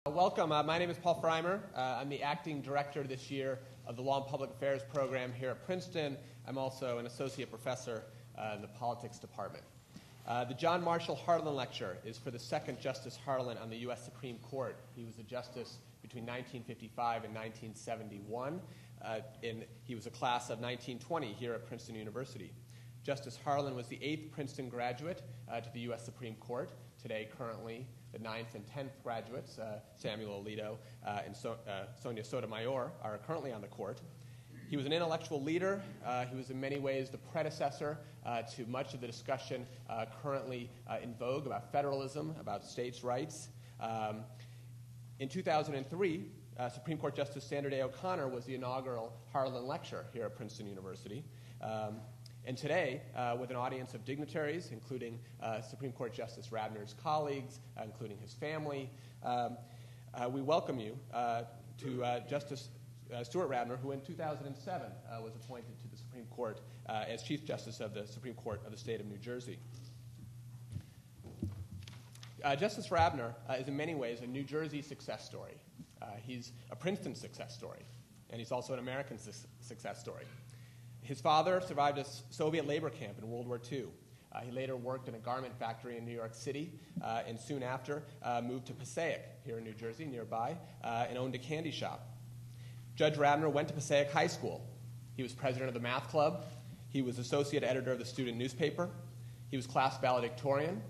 Welcome. My name is Paul Freimer. I'm the acting director this year of the Law and Public Affairs program here at Princeton. I'm also an associate professor in the politics department. The John Marshall Harlan Lecture is for the second Justice Harlan on the U.S. Supreme Court. He was a justice between 1955 and 1971. He was a class of 1920 here at Princeton University. Justice Harlan was the 8th Princeton graduate to the U.S. Supreme Court. Today, currently, the 9th and 10th graduates, Samuel Alito and Sonia Sotomayor, are currently on the court. He was an intellectual leader. He was in many ways the predecessor to much of the discussion currently in vogue about federalism, about states' rights. In 2003, Supreme Court Justice Sandra Day O'Connor was the inaugural Harlan Lecture here at Princeton University. And today, with an audience of dignitaries, including Supreme Court Justice Rabner's colleagues, including his family, we welcome you to Justice Stuart Rabner, who in 2007 was appointed to the Supreme Court as Chief Justice of the Supreme Court of the State of New Jersey. Justice Rabner is in many ways a New Jersey success story. He's a Princeton success story, and he's also an American success story. His father survived a Soviet labor camp in World War II. He later worked in a garment factory in New York City, and soon after moved to Passaic here in New Jersey, nearby, and owned a candy shop. Judge Rabner went to Passaic High School. He was president of the math club. He was associate editor of the student newspaper. He was class valedictorian.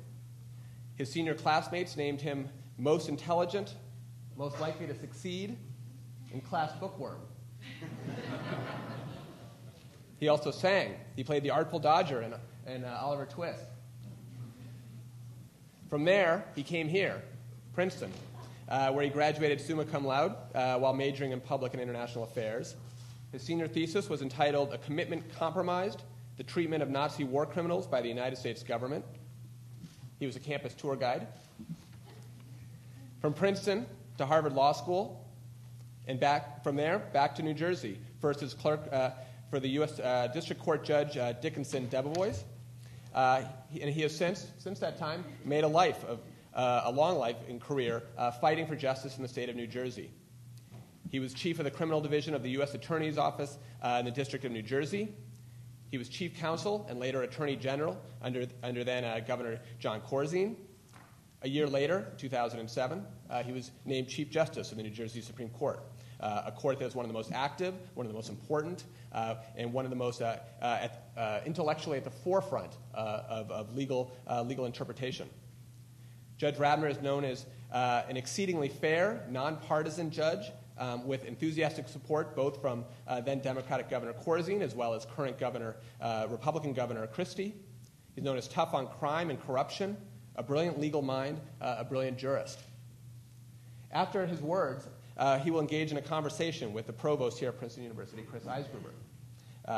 His senior classmates named him most intelligent, most likely to succeed, and class bookworm. He also sang. He played the Artful Dodger in Oliver Twist. From there, he came here, Princeton, where he graduated summa cum laude while majoring in public and international affairs. His senior thesis was entitled A Commitment Compromised, the Treatment of Nazi War Criminals by the United States Government. He was a campus tour guide. From Princeton to Harvard Law School, and from there, back to New Jersey, first as clerk for the U.S. District Court Judge Dickinson Debevoise. And he has since that time made a long life and career fighting for justice in the state of New Jersey. He was chief of the criminal division of the U.S. Attorney's Office in the District of New Jersey. He was chief counsel and later attorney general under then Governor John Corzine. A year later, 2007, he was named Chief Justice of the New Jersey Supreme Court, a court that is one of the most active, one of the most important, and one of the most intellectually at the forefront of legal interpretation. Judge Rabner is known as an exceedingly fair, nonpartisan judge with enthusiastic support both from then Democratic Governor Corzine as well as current Republican Governor Christie. He's known as tough on crime and corruption, a brilliant legal mind, a brilliant jurist. After his words, he will engage in a conversation with the provost here at Princeton University, Chris Eisgruber.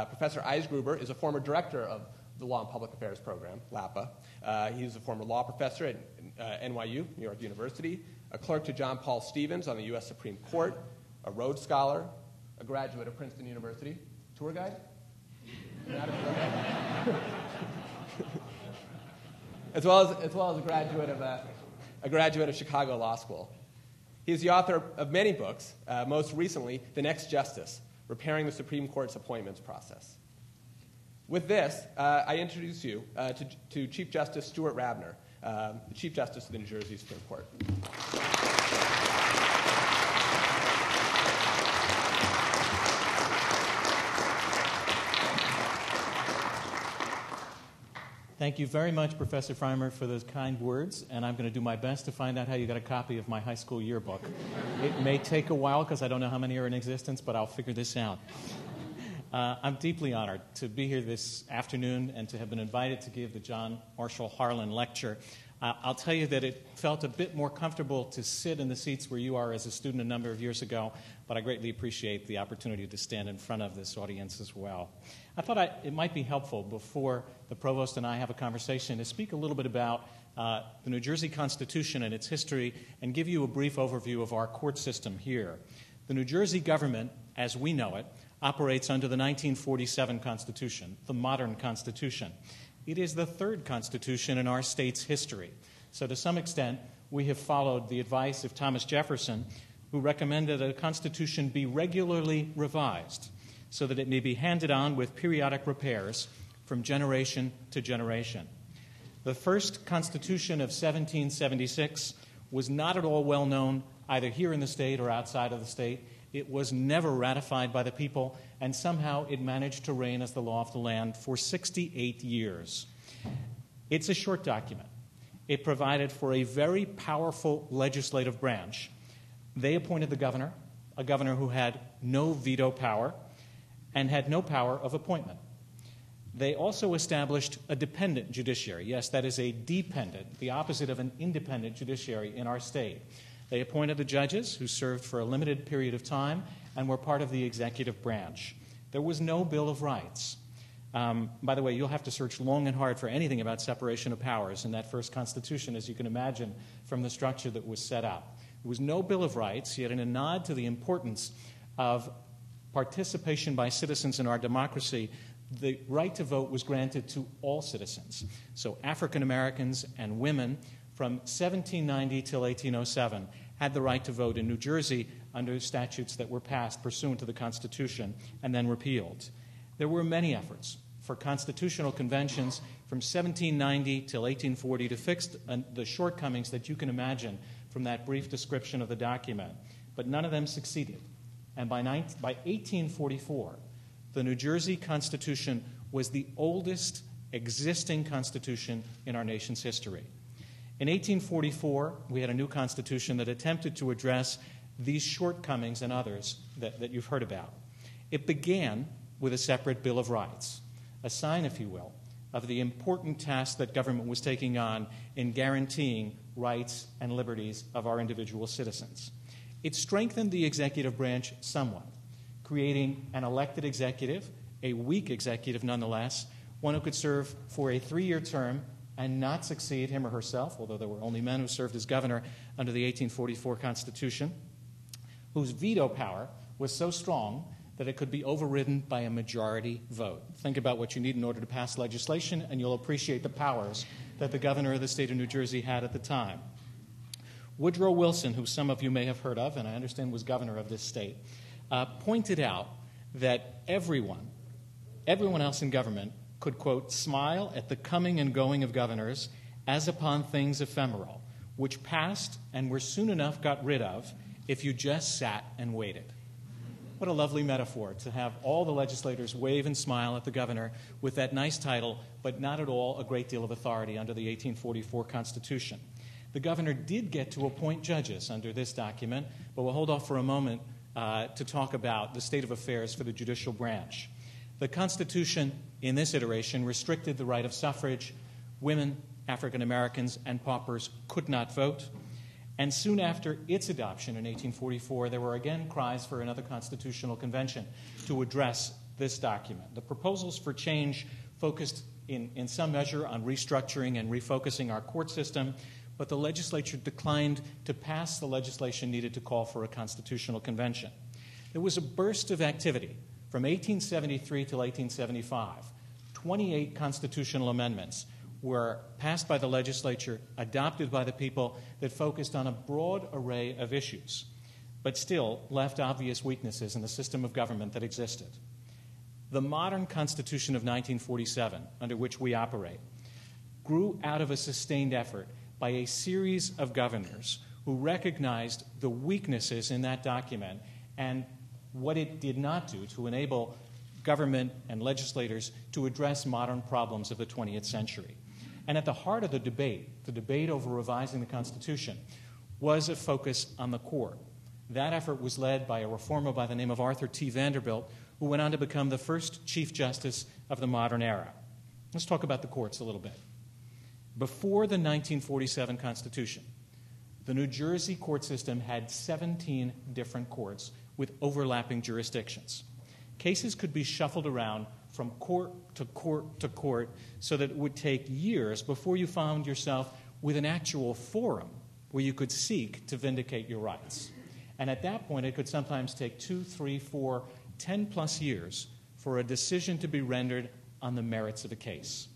Professor Eisgruber is a former director of the Law and Public Affairs program, LAPA. He's a former law professor at NYU, New York University, a clerk to John Paul Stevens on the U.S. Supreme Court, a Rhodes Scholar, a graduate of Princeton University. Tour guide? Not a tour guide? as well as a graduate of Chicago Law School. He is the author of many books, most recently, The Next Justice, Repairing the Supreme Court's Appointments Process. With this, I introduce you to Chief Justice Stuart Rabner, the Chief Justice of the New Jersey Supreme Court. Thank you very much, Professor Freimer, for those kind words, and I'm going to do my best to find out how you got a copy of my high school yearbook. It may take a while because I don't know how many are in existence, but I'll figure this out. I'm deeply honored to be here this afternoon and to have been invited to give the John Marshall Harlan Lecture. I'll tell you that it felt a bit more comfortable to sit in the seats where you are as a student a number of years ago, but I greatly appreciate the opportunity to stand in front of this audience as well. I thought it might be helpful before the provost and I have a conversation to speak a little bit about the New Jersey Constitution and its history and give you a brief overview of our court system here. The New Jersey government, as we know it, operates under the 1947 Constitution, the modern Constitution. It is the third Constitution in our state's history. So to some extent, we have followed the advice of Thomas Jefferson, who recommended that a Constitution be regularly revised so that it may be handed on with periodic repairs from generation to generation. The first Constitution of 1776 was not at all well known either here in the state or outside of the state. It was never ratified by the people, and somehow it managed to reign as the law of the land for 68 years. It's a short document. It provided for a very powerful legislative branch. They appointed the governor, a governor who had no veto power and had no power of appointment. They also established a dependent judiciary. Yes, that is a dependent, the opposite of an independent judiciary in our state. They appointed the judges, who served for a limited period of time and were part of the executive branch. There was no Bill of Rights. By the way, you'll have to search long and hard for anything about separation of powers in that first Constitution, as you can imagine from the structure that was set up. There was no Bill of Rights, yet in a nod to the importance of participation by citizens in our democracy, the right to vote was granted to all citizens. So African Americans and women from 1790 till 1807 had the right to vote in New Jersey under statutes that were passed pursuant to the Constitution and then repealed. There were many efforts for constitutional conventions from 1790 till 1840 to fix the shortcomings that you can imagine from that brief description of the document, but none of them succeeded. And by 1844, the New Jersey Constitution was the oldest existing constitution in our nation's history. In 1844, we had a new constitution that attempted to address these shortcomings and others that you've heard about. It began with a separate Bill of Rights, a sign, if you will, of the important task that government was taking on in guaranteeing rights and liberties of our individual citizens. It strengthened the executive branch somewhat, creating an elected executive, a weak executive nonetheless, one who could serve for a 3-year term and not succeed him or herself, although there were only men who served as governor under the 1844 Constitution, whose veto power was so strong that it could be overridden by a majority vote. Think about what you need in order to pass legislation, and you'll appreciate the powers that the governor of the state of New Jersey had at the time. Woodrow Wilson, who some of you may have heard of, and I understand was governor of this state, pointed out that everyone else in government could, quote, smile at the coming and going of governors as upon things ephemeral, which passed and were soon enough got rid of if you just sat and waited. What a lovely metaphor, to have all the legislators wave and smile at the governor with that nice title, but not at all a great deal of authority under the 1844 Constitution. The governor did get to appoint judges under this document, but we'll hold off for a moment to talk about the state of affairs for the judicial branch. The Constitution, in this iteration, restricted the right of suffrage. Women, African Americans, and paupers could not vote. And soon after its adoption in 1844, there were again cries for another constitutional convention to address this document. The proposals for change focused in some measure on restructuring and refocusing our court system, but the legislature declined to pass the legislation needed to call for a constitutional convention. There was a burst of activity from 1873 till 1875. 28 constitutional amendments were passed by the legislature, adopted by the people, that focused on a broad array of issues, but still left obvious weaknesses in the system of government that existed. The modern Constitution of 1947, under which we operate, grew out of a sustained effort by a series of governors who recognized the weaknesses in that document and what it did not do to enable government and legislators to address modern problems of the 20th century. And at the heart of the debate over revising the Constitution, was a focus on the court. That effort was led by a reformer by the name of Arthur T. Vanderbilt, who went on to become the first Chief Justice of the modern era. Let's talk about the courts a little bit. Before the 1947 Constitution, the New Jersey court system had 17 different courts with overlapping jurisdictions. Cases could be shuffled around from court to court to court so that it would take years before you found yourself with an actual forum where you could seek to vindicate your rights. And at that point, it could sometimes take 2, 3, 4, 10+ years for a decision to be rendered on the merits of a case.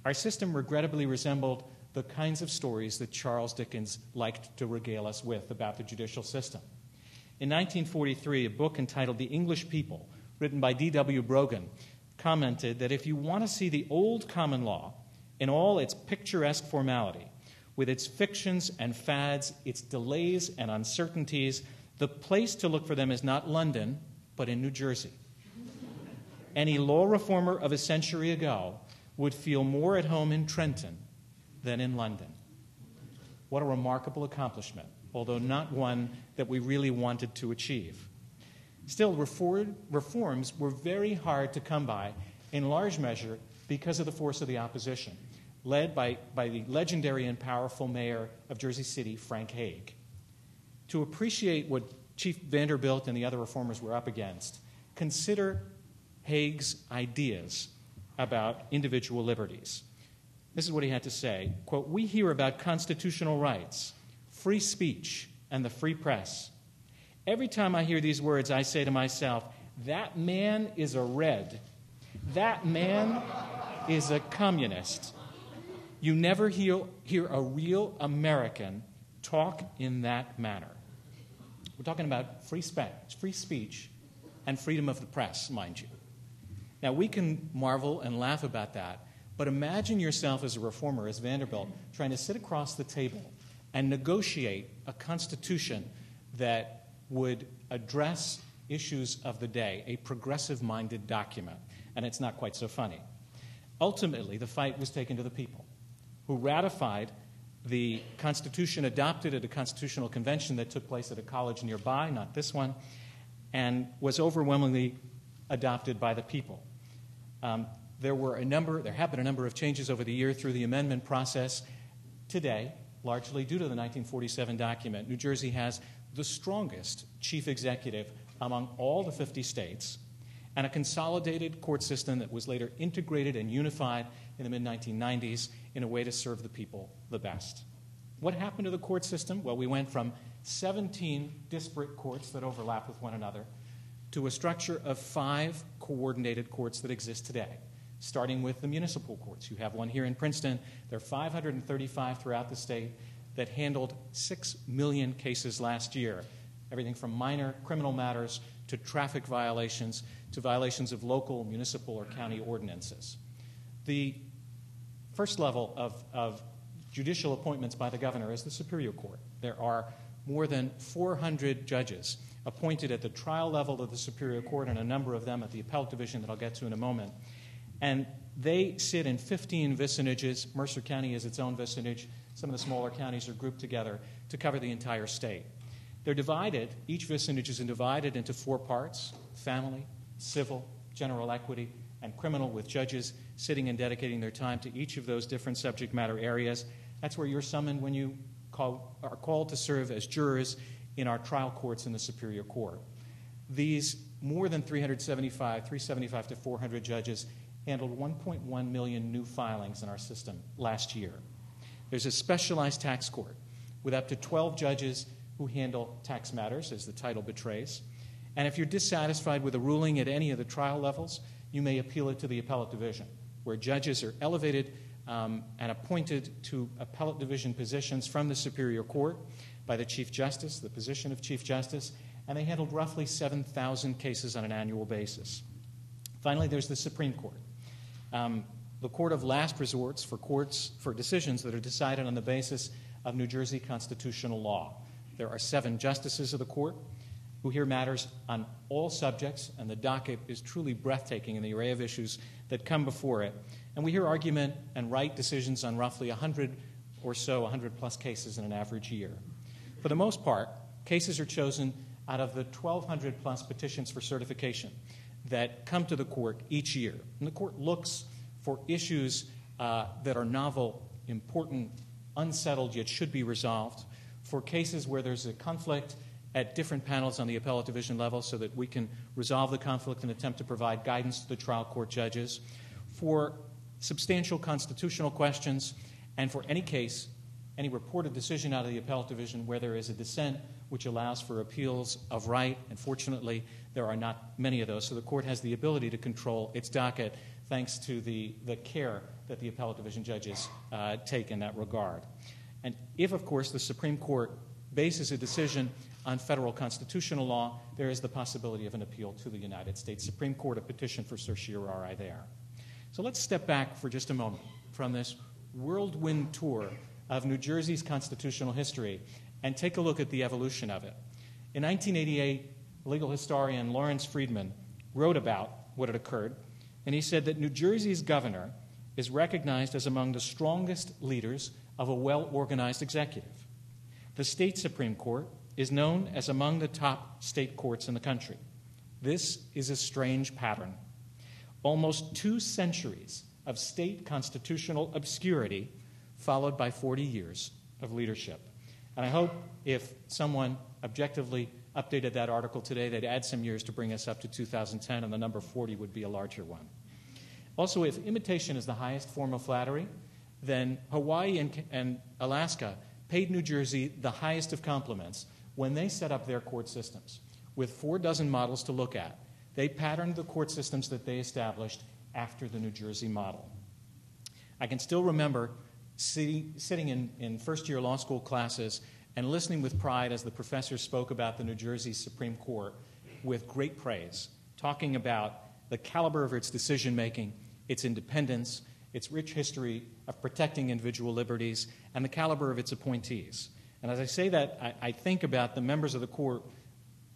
Our system regrettably resembled the the kinds of stories that Charles Dickens liked to regale us with about the judicial system. In 1943, a book entitled The English People, written by D.W. Brogan, commented that if you want to see the old common law in all its picturesque formality, with its fictions and fads, its delays and uncertainties, the place to look for them is not London, but in New Jersey. Any law reformer of a century ago would feel more at home in Trenton than in London. What a remarkable accomplishment, although not one that we really wanted to achieve. Still, reforms were very hard to come by, in large measure because of the force of the opposition, led by the legendary and powerful mayor of Jersey City, Frank Hague. To appreciate what Chief Vanderbilt and the other reformers were up against, consider Hague's ideas about individual liberties. This is what he had to say, quote, "We hear about constitutional rights, free speech, and the free press. Every time I hear these words, I say to myself, that man is a red. That man is a communist. You never hear a real American talk in that manner." We're talking about free speech and freedom of the press, mind you. Now, we can marvel and laugh about that, but imagine yourself as a reformer, as Vanderbilt, trying to sit across the table and negotiate a constitution that would address issues of the day, a progressive-minded document, and it's not quite so funny. Ultimately, the fight was taken to the people, who ratified the Constitution adopted at a constitutional convention that took place at a college nearby, not this one, and was overwhelmingly adopted by the people. There have been a number of changes over the year through the amendment process. Today, largely due to the 1947 document, New Jersey has the strongest chief executive among all the 50 states, and a consolidated court system that was later integrated and unified in the mid-1990s in a way to serve the people the best. What happened to the court system? Well, we went from 17 disparate courts that overlap with one another to a structure of 5 coordinated courts that exist today, starting with the municipal courts. You have one here in Princeton. There are 535 throughout the state that handled 6 million cases last year, everything from minor criminal matters to traffic violations to violations of local, municipal, or county ordinances. The first level of judicial appointments by the governor is the Superior Court. There are more than 400 judges appointed at the trial level of the Superior Court, and a number of them at the appellate division that I'll get to in a moment. And they sit in 15 vicinages. Mercer County is its own vicinage. Some of the smaller counties are grouped together to cover the entire state. They're divided, each vicinage is divided into 4 parts: family, civil, general equity, and criminal, with judges sitting and dedicating their time to each of those different subject matter areas. That's where you're summoned when you are called to serve as jurors in our trial courts in the Superior Court. These more than 375 to 400 judges handled 1.1 million new filings in our system last year. There's a specialized tax court with up to 12 judges who handle tax matters, as the title betrays. And if you're dissatisfied with a ruling at any of the trial levels, you may appeal it to the appellate division, where judges are elevated and appointed to appellate division positions from the Superior Court by the Chief Justice, the position of Chief Justice, and they handled roughly 7,000 cases on an annual basis. Finally, there's the Supreme Court, the court of last resorts for decisions that are decided on the basis of New Jersey constitutional law. There are 7 justices of the court who hear matters on all subjects, and the docket is truly breathtaking in the array of issues that come before it. And we hear argument and write decisions on roughly 100 plus cases in an average year. For the most part, cases are chosen out of the 1,200 plus petitions for certification that come to the court each year. And the court looks for issues that are novel, important, unsettled, yet should be resolved, for cases where there's a conflict at different panels on the appellate division level so that we can resolve the conflict and attempt to provide guidance to the trial court judges, for substantial constitutional questions, and for any case, any reported decision out of the appellate division where there is a dissent which allows for appeals of right. And fortunately, there are not many of those, so the court has the ability to control its docket thanks to the care that the appellate division judges take in that regard. And if, of course, the Supreme Court bases a decision on federal constitutional law, there is the possibility of an appeal to the United States Supreme Court, a petition for certiorari there. So let's step back for just a moment from this whirlwind tour of New Jersey's constitutional history and take a look at the evolution of it. In 1988, legal historian Lawrence Friedman wrote about what had occurred, and he said that New Jersey's governor is recognized as among the strongest leaders of a well-organized executive. The state Supreme Court is known as among the top state courts in the country. This is a strange pattern. Almost 2 centuries of state constitutional obscurity followed by 40 years of leadership. And I hope if someone objectively updated that article today, they'd add some years to bring us up to 2010, and the number 40 would be a larger one. Also, if imitation is the highest form of flattery, then Hawaii and Alaska paid New Jersey the highest of compliments when they set up their court systems. With 4 dozen models to look at, they patterned the court systems that they established after the New Jersey model. I can still remember sitting in first-year law school classes and listening with pride as the professors spoke about the New Jersey Supreme Court with great praise, talking about the caliber of its decision-making, its independence, its rich history of protecting individual liberties, and the caliber of its appointees. And as I say that, I think about the members of the court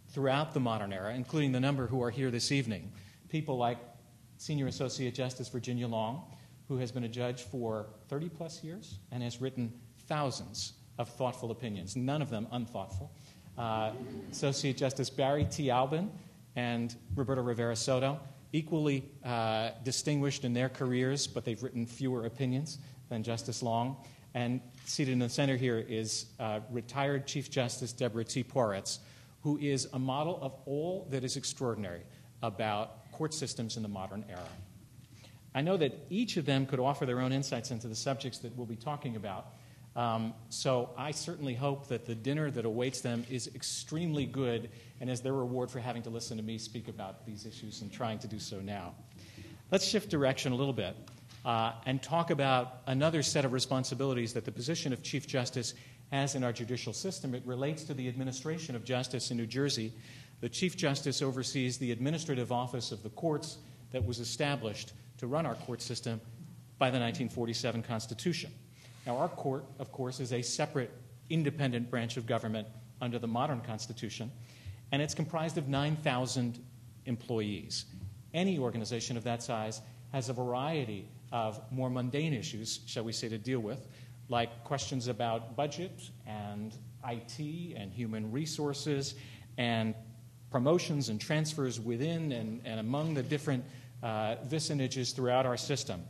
throughout the modern era, including the number who are here this evening, people like Senior Associate Justice Virginia Long, who has been a judge for 30-plus years and has written thousands of thoughtful opinions, none of them unthoughtful. Associate Justice Barry T. Albin and Roberto Rivera Soto, equally distinguished in their careers, but they've written fewer opinions than Justice Long. And seated in the center here is retired Chief Justice Deborah T. Poritz, who is a model of all that is extraordinary about court systems in the modern era. I know that each of them could offer their own insights into the subjects that we'll be talking about, so I certainly hope that the dinner that awaits them is extremely good and is their reward for having to listen to me speak about these issues and trying to do so now. Let's shift direction a little bit and talk about another set of responsibilities that the position of Chief Justice has in our judicial system. It relates to the administration of justice in New Jersey. The Chief Justice oversees the administrative office of the courts that was established to run our court system by the 1947 Constitution. Now, our court, of course, is a separate, independent branch of government under the modern Constitution, and it's comprised of 9,000 employees. Any organization of that size has a variety of more mundane issues, shall we say, to deal with, like questions about budget and IT and human resources and promotions and transfers within and among the different vicinages throughout our system.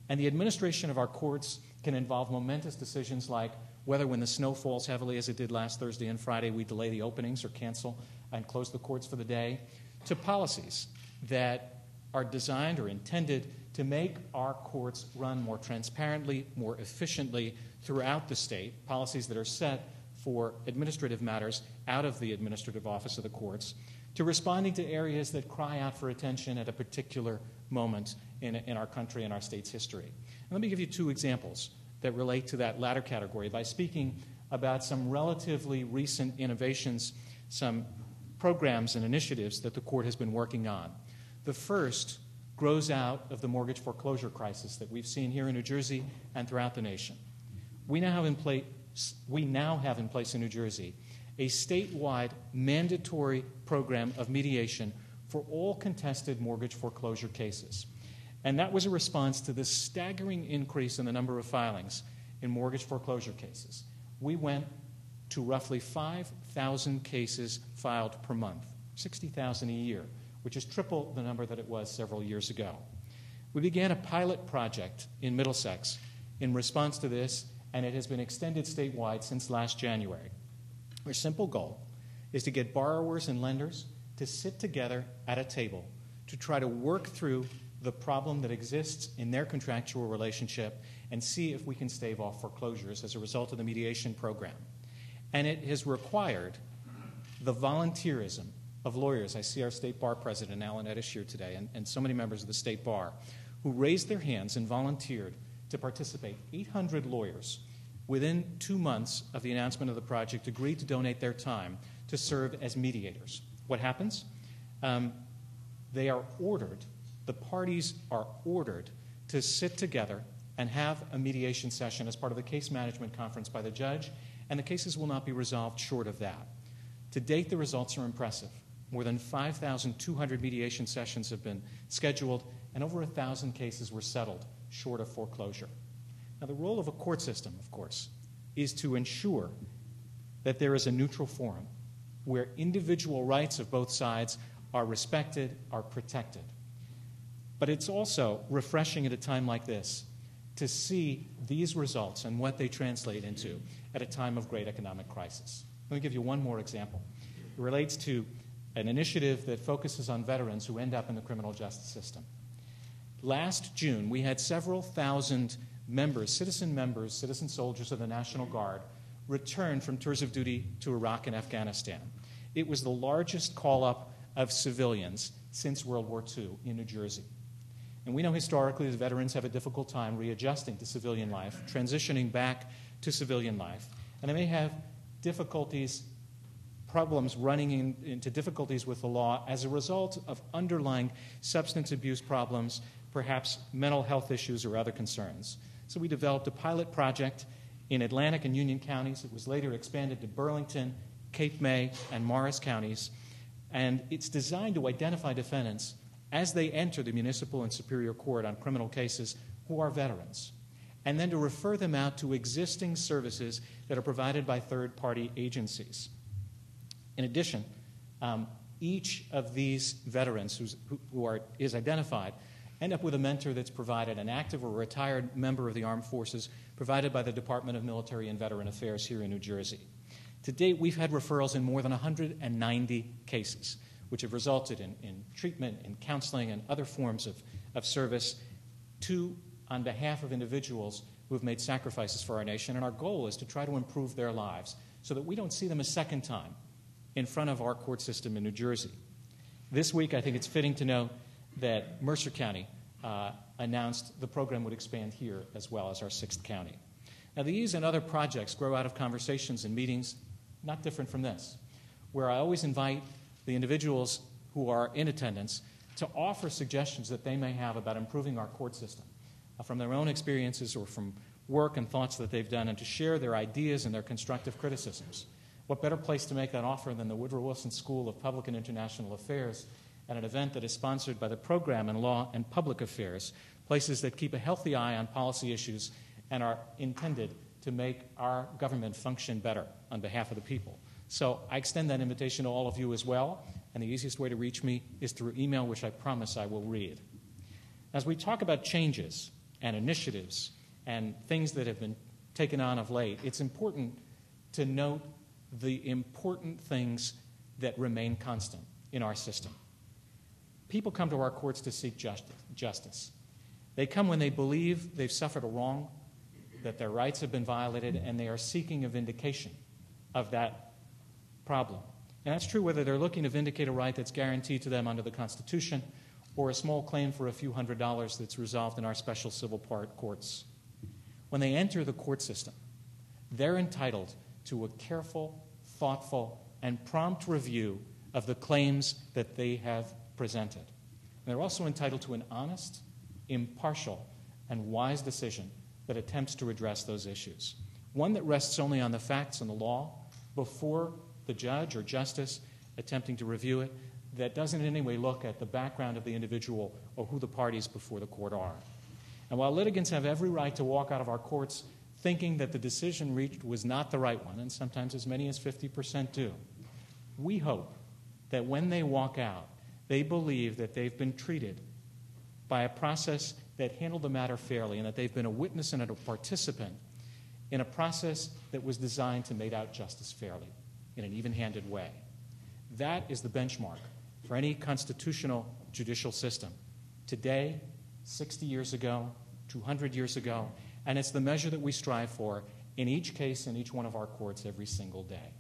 And the administration of our courts can involve momentous decisions like whether when the snow falls heavily, as it did last Thursday and Friday, we delay the openings or cancel and close the courts for the day, to policies that are designed or intended to make our courts run more transparently, more efficiently throughout the state, policies that are set for administrative matters out of the administrative office of the courts, to responding to areas that cry out for attention at a particular moment in our country and our state's history. And let me give you 2 examples that relate to that latter category by speaking about some relatively recent innovations, some programs and initiatives that the court has been working on. The first grows out of the mortgage foreclosure crisis that we've seen here in New Jersey and throughout the nation. We now have in place in New Jersey a statewide mandatory program of mediation for all contested mortgage foreclosure cases. And that was a response to the staggering increase in the number of filings in mortgage foreclosure cases. We went to roughly 5,000 cases filed per month, 60,000 a year, which is triple the number that it was several years ago. We began a pilot project in Middlesex in response to this, and it has been extended statewide since last January. Our simple goal is to get borrowers and lenders to sit together at a table to try to work through the problem that exists in their contractual relationship and see if we can stave off foreclosures as a result of the mediation program. And it has required the volunteerism of lawyers. I see our State Bar President, Alan Eddish, here today, and so many members of the State Bar, who raised their hands and volunteered to participate. 800 lawyers, within 2 months of the announcement of the project, agreed to donate their time to serve as mediators. What happens? They are ordered, the parties are ordered to sit together and have a mediation session as part of the case management conference by the judge, and the cases will not be resolved short of that. To date, the results are impressive. More than 5,200 mediation sessions have been scheduled, and over 1,000 cases were settled short of foreclosure. Now, the role of a court system, of course, is to ensure that there is a neutral forum where individual rights of both sides are respected, are protected. But it's also refreshing at a time like this to see these results and what they translate into at a time of great economic crisis. Let me give you one more example. It relates to an initiative that focuses on veterans who end up in the criminal justice system. Last June, we had several thousand members, citizen soldiers of the National Guard, return from tours of duty to Iraq and Afghanistan. It was the largest call-up of civilians since World War II in New Jersey. And we know historically that veterans have a difficult time readjusting to civilian life, transitioning back to civilian life, and they may have problems running into difficulties with the law as a result of underlying substance abuse problems, perhaps mental health issues or other concerns. So we developed a pilot project in Atlantic and Union counties. It was later expanded to Burlington, Cape May, and Morris counties, and it's designed to identify defendants as they enter the municipal and superior court on criminal cases who are veterans, and then to refer them out to existing services that are provided by third-party agencies. In addition, each of these veterans is identified end up with a mentor that's provided, an active or retired member of the armed forces provided by the Department of Military and Veteran Affairs here in New Jersey. To date, we've had referrals in more than 190 cases, which have resulted in treatment and counseling and other forms of service on behalf of individuals who have made sacrifices for our nation. And our goal is to try to improve their lives so that we don't see them a second time in front of our court system in New Jersey. This week, I think it's fitting to note that Mercer County announced the program would expand here as well as our 6th county. Now, these and other projects grow out of conversations and meetings not different from this, where I always invite the individuals who are in attendance to offer suggestions that they may have about improving our court system from their own experiences or from work and thoughts that they've done, and to share their ideas and their constructive criticisms. What better place to make that offer than the Woodrow Wilson School of Public and International Affairs at an event that is sponsored by the Program in Law and Public Affairs, places that keep a healthy eye on policy issues and are intended to make our government function better on behalf of the people. So I extend that invitation to all of you as well, and the easiest way to reach me is through email, which I promise I will read. As we talk about changes and initiatives and things that have been taken on of late, it's important to note the important things that remain constant in our system. People come to our courts to seek justice. They come when they believe they've suffered a wrong, that their rights have been violated, and they are seeking a vindication of that problem. And that's true whether they're looking to vindicate a right that's guaranteed to them under the Constitution or a small claim for a few $100s that's resolved in our special civil courts. When they enter the court system, they're entitled to a careful, thoughtful, and prompt review of the claims that they have presented. And they're also entitled to an honest, impartial, and wise decision that attempts to address those issues. One that rests only on the facts and the law before the judge or justice attempting to review it, that doesn't in any way look at the background of the individual or who the parties before the court are. And while litigants have every right to walk out of our courts thinking that the decision reached was not the right one, and sometimes as many as 50% do, we hope that when they walk out, they believe that they've been treated by a process that handled the matter fairly, and that they've been a witness and a participant in a process that was designed to mete out justice fairly in an even-handed way. That is the benchmark for any constitutional judicial system. Today, 60 years ago, 200 years ago, and it's the measure that we strive for in each case in each one of our courts every single day.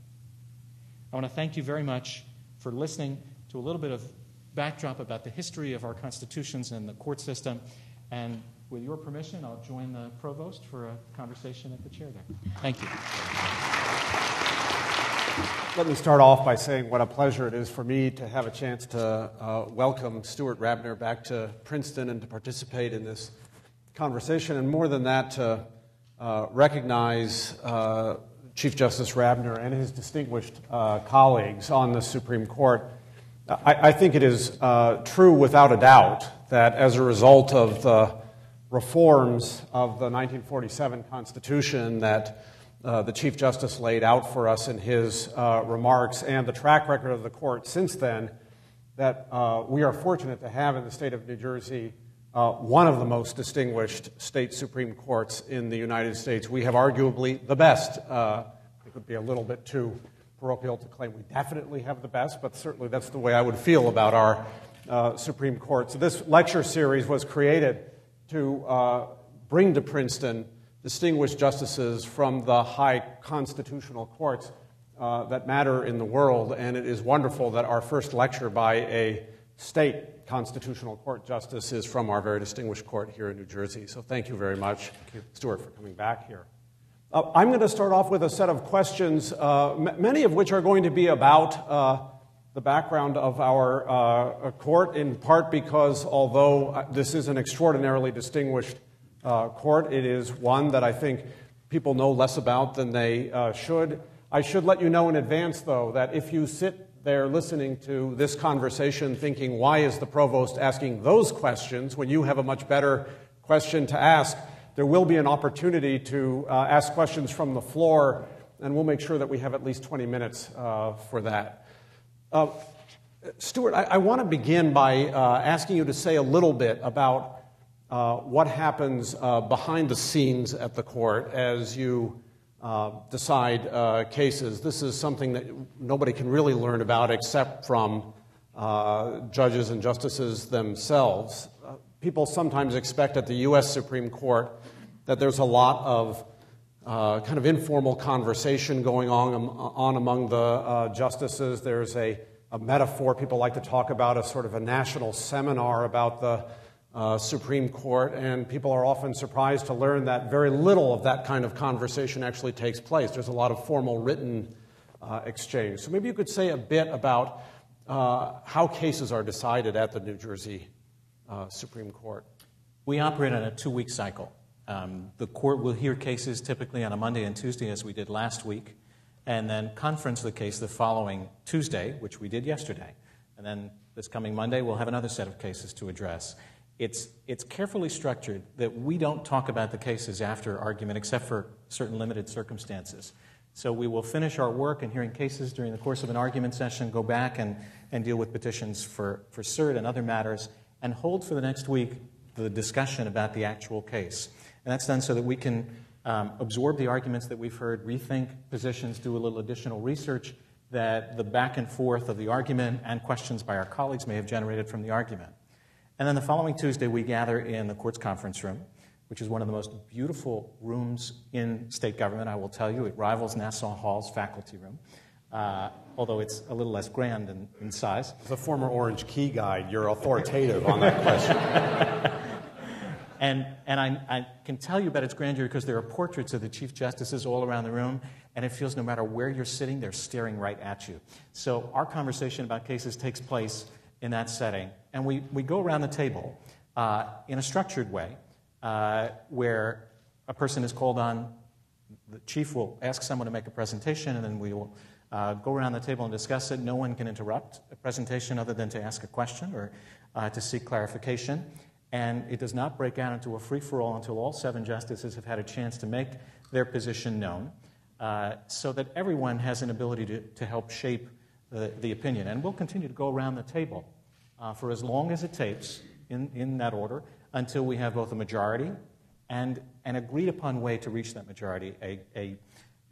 I want to thank you very much for listening to a little bit of backdrop about the history of our constitutions and the court system, And with your permission, I'll join the provost for a conversation at the chair there. Thank you. Let me start off by saying what a pleasure it is for me to have a chance to welcome Stuart Rabner back to Princeton and to participate in this conversation, and more than that, to recognize Chief Justice Rabner and his distinguished colleagues on the Supreme Court. I think it is true without a doubt that as a result of the reforms of the 1947 Constitution that the Chief Justice laid out for us in his remarks and the track record of the court since then, that we are fortunate to have in the state of New Jersey one of the most distinguished state Supreme Courts in the United States. We have arguably the best. It would be a little bit too parochial to claim we definitely have the best, but certainly that's the way I would feel about our Supreme Court. So this lecture series was created to bring to Princeton distinguished justices from the high constitutional courts that matter in the world, and it is wonderful that our first lecture by a state constitutional court justice is from our very distinguished court here in New Jersey. So thank you very much, Stuart, for coming back here. I'm going to start off with a set of questions, many of which are going to be about the background of our court, in part because although this is an extraordinarily distinguished court, it is one that I think people know less about than they should. I should let you know in advance, though, that if you sit there listening to this conversation thinking, why is the provost asking those questions when you have a much better question to ask, there will be an opportunity to ask questions from the floor, and we'll make sure that we have at least 20 minutes for that. Stuart, I want to begin by asking you to say a little bit about what happens behind the scenes at the court as you decide cases. This is something that nobody can really learn about except from judges and justices themselves. People sometimes expect at the U.S. Supreme Court that there's a lot of kind of informal conversation going on among the justices. There's a metaphor people like to talk about, a sort of a national seminar about the Supreme Court, and people are often surprised to learn that very little of that kind of conversation actually takes place. There's a lot of formal written exchange. So maybe you could say a bit about how cases are decided at the New Jersey Supreme Court. We operate on a 2-week cycle. The court will hear cases typically on a Monday and Tuesday, as we did last week, and then conference the case the following Tuesday, which we did yesterday. And then this coming Monday, we'll have another set of cases to address. It's carefully structured that we don't talk about the cases after argument except for certain limited circumstances. So we will finish our work in hearing cases during the course of an argument session, go back and deal with petitions for cert and other matters, and hold for the next week the discussion about the actual case. And that's done so that we can absorb the arguments that we've heard, rethink positions, do a little additional research that the back and forth of the argument and questions by our colleagues may have generated from the argument. And then the following Tuesday, we gather in the court's conference room, which is one of the most beautiful rooms in state government, I will tell you. It rivals Nassau Hall's faculty room, although it's a little less grand in size. As a former Orange Key guide, you're authoritative on that question. And I can tell you about its grandeur because there are portraits of the Chief Justices all around the room, and it feels no matter where you're sitting, they're staring right at you. So our conversation about cases takes place in that setting. And we go around the table in a structured way where a person is called on. The chief will ask someone to make a presentation, and then we will go around the table and discuss it. No one can interrupt a presentation other than to ask a question or to seek clarification. And it does not break out into a free-for-all until all 7 justices have had a chance to make their position known so that everyone has an ability to help shape the opinion. And we'll continue to go around the table for as long as it takes, in that order, until we have both a majority and an agreed-upon way to reach that majority,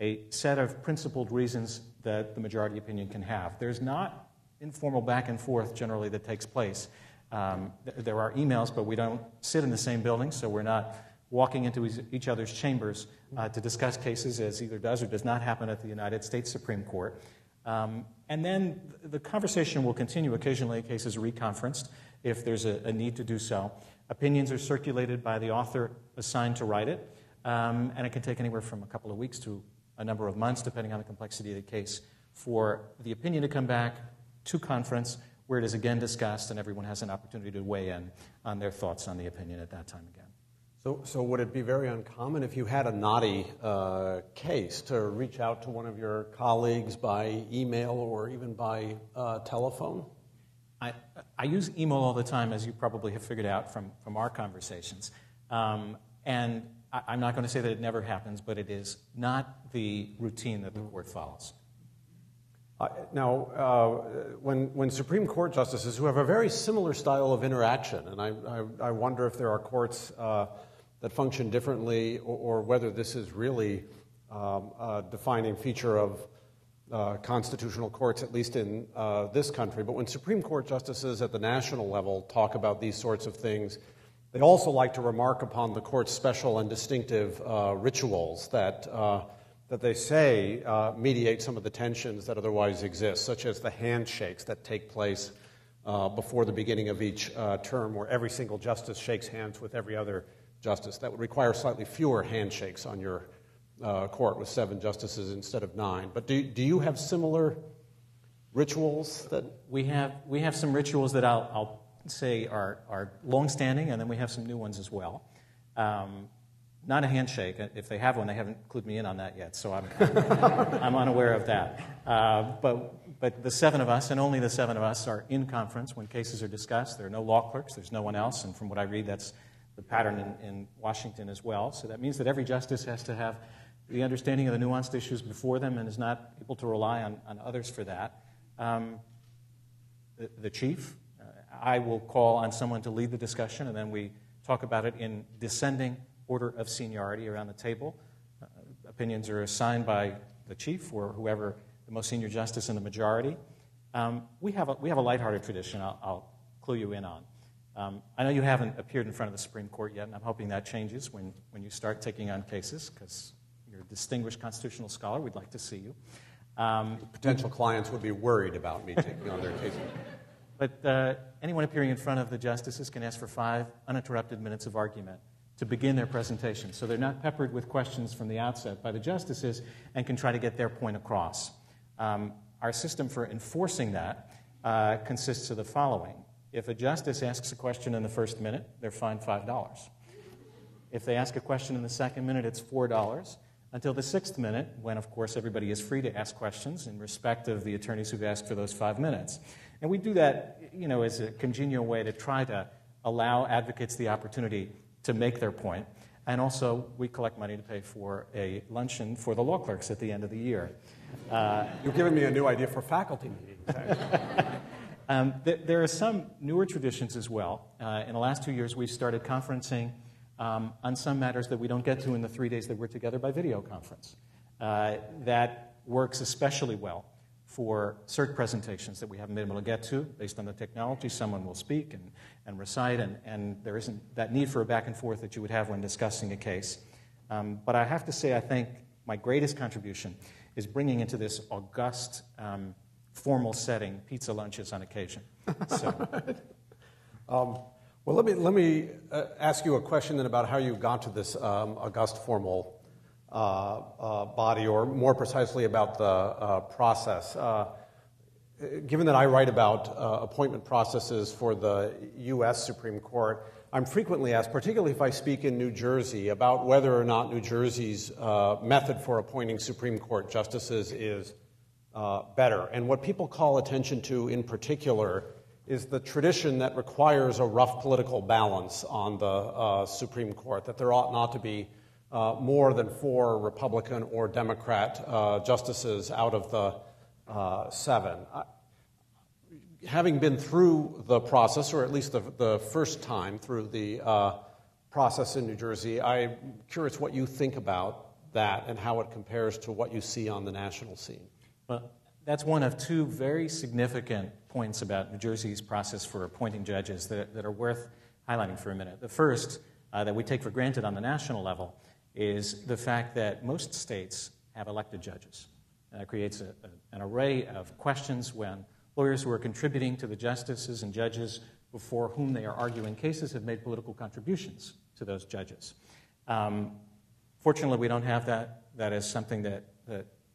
a set of principled reasons that the majority opinion can have. There's not informal back and forth generally that takes place. There are emails, but we don't sit in the same building, so we're not walking into each other's chambers to discuss cases, as either does or does not happen at the United States Supreme Court. And then the conversation will continue. Occasionally, a case is reconferenced if there's a need to do so. Opinions are circulated by the author assigned to write it, and it can take anywhere from a couple of weeks to a number of months, depending on the complexity of the case, for the opinion to come back to conference, where it is again discussed and everyone has an opportunity to weigh in on their thoughts on the opinion at that time again. So would it be very uncommon if you had a knotty case to reach out to one of your colleagues by email or even by telephone? I use email all the time, as you probably have figured out from our conversations. And I'm not going to say that it never happens, but it is not the routine that the court follows. Now, when Supreme Court justices who have a very similar style of interaction, and I wonder if there are courts that function differently, or whether this is really a defining feature of constitutional courts, at least in this country. But when Supreme Court justices at the national level talk about these sorts of things, they also like to remark upon the court's special and distinctive rituals that they say mediate some of the tensions that otherwise exist, such as the handshakes that take place before the beginning of each term, where every single justice shakes hands with every other justice. That would require slightly fewer handshakes on your court with 7 justices instead of 9. But do you have similar rituals that we have some rituals that I'll say are long-standing, and then we have some new ones as well. Not a handshake. If they have one, they haven't clued me in on that yet, so I'm unaware of that. But the 7 of us, and only the 7 of us, are in conference when cases are discussed. There are no law clerks. There's no one else, and from what I read, that's the pattern in Washington as well. So that means that every justice has to have the understanding of the nuanced issues before them and is not able to rely on others for that. The chief, I will call on someone to lead the discussion, and then we talk about it in descending order of seniority around the table. Opinions are assigned by the chief or whoever the most senior justice in the majority. We have a lighthearted tradition I'll clue you in on. I know you haven't appeared in front of the Supreme Court yet, and I'm hoping that changes when you start taking on cases, because you're a distinguished constitutional scholar. We'd like to see you. potential clients would be worried about me taking on their cases? But anyone appearing in front of the justices can ask for 5 uninterrupted minutes of argument to begin their presentation. So they're not peppered with questions from the outset by the justices and can try to get their point across. Our system for enforcing that consists of the following. If a justice asks a question in the first minute, they're fined $5. If they ask a question in the second minute, it's $4, until the 6th minute, when, of course, everybody is free to ask questions in respect of the attorneys who've asked for those 5 minutes. And we do that, as a congenial way to try to allow advocates the opportunity to make their point. And also, we collect money to pay for a luncheon for the law clerks at the end of the year. You've given me a new idea for faculty meetings. There are some newer traditions as well. In the last 2 years, we've started conferencing on some matters that we don't get to in the 3 days that we're together by video conference. That works especially well for cert presentations that we haven't been able to get to. Based on the technology, someone will speak and recite, and there isn't that need for a back and forth that you would have when discussing a case. But I have to say, I think my greatest contribution is bringing into this august, formal setting pizza lunches on occasion. So. Well, let me ask you a question then about how you got to this august formal body, or more precisely about the process. Given that I write about appointment processes for the U.S. Supreme Court, I'm frequently asked, particularly if I speak in New Jersey, about whether or not New Jersey's method for appointing Supreme Court justices is better. And what people call attention to in particular is the tradition that requires a rough political balance on the Supreme Court, that there ought not to be more than 4 Republican or Democrat justices out of the 7. Having been through the process, or at least the first time through the process in New Jersey, I'm curious what you think about that and how it compares to what you see on the national scene. Well, that's one of 2 very significant points about New Jersey's process for appointing judges that are worth highlighting for a minute. The first, that we take for granted on the national level, is the fact that most states have elected judges. It creates an array of questions when Lawyers who are contributing to the justices and judges before whom they are arguing cases have made political contributions to those judges. Fortunately, we don't have that. That is something that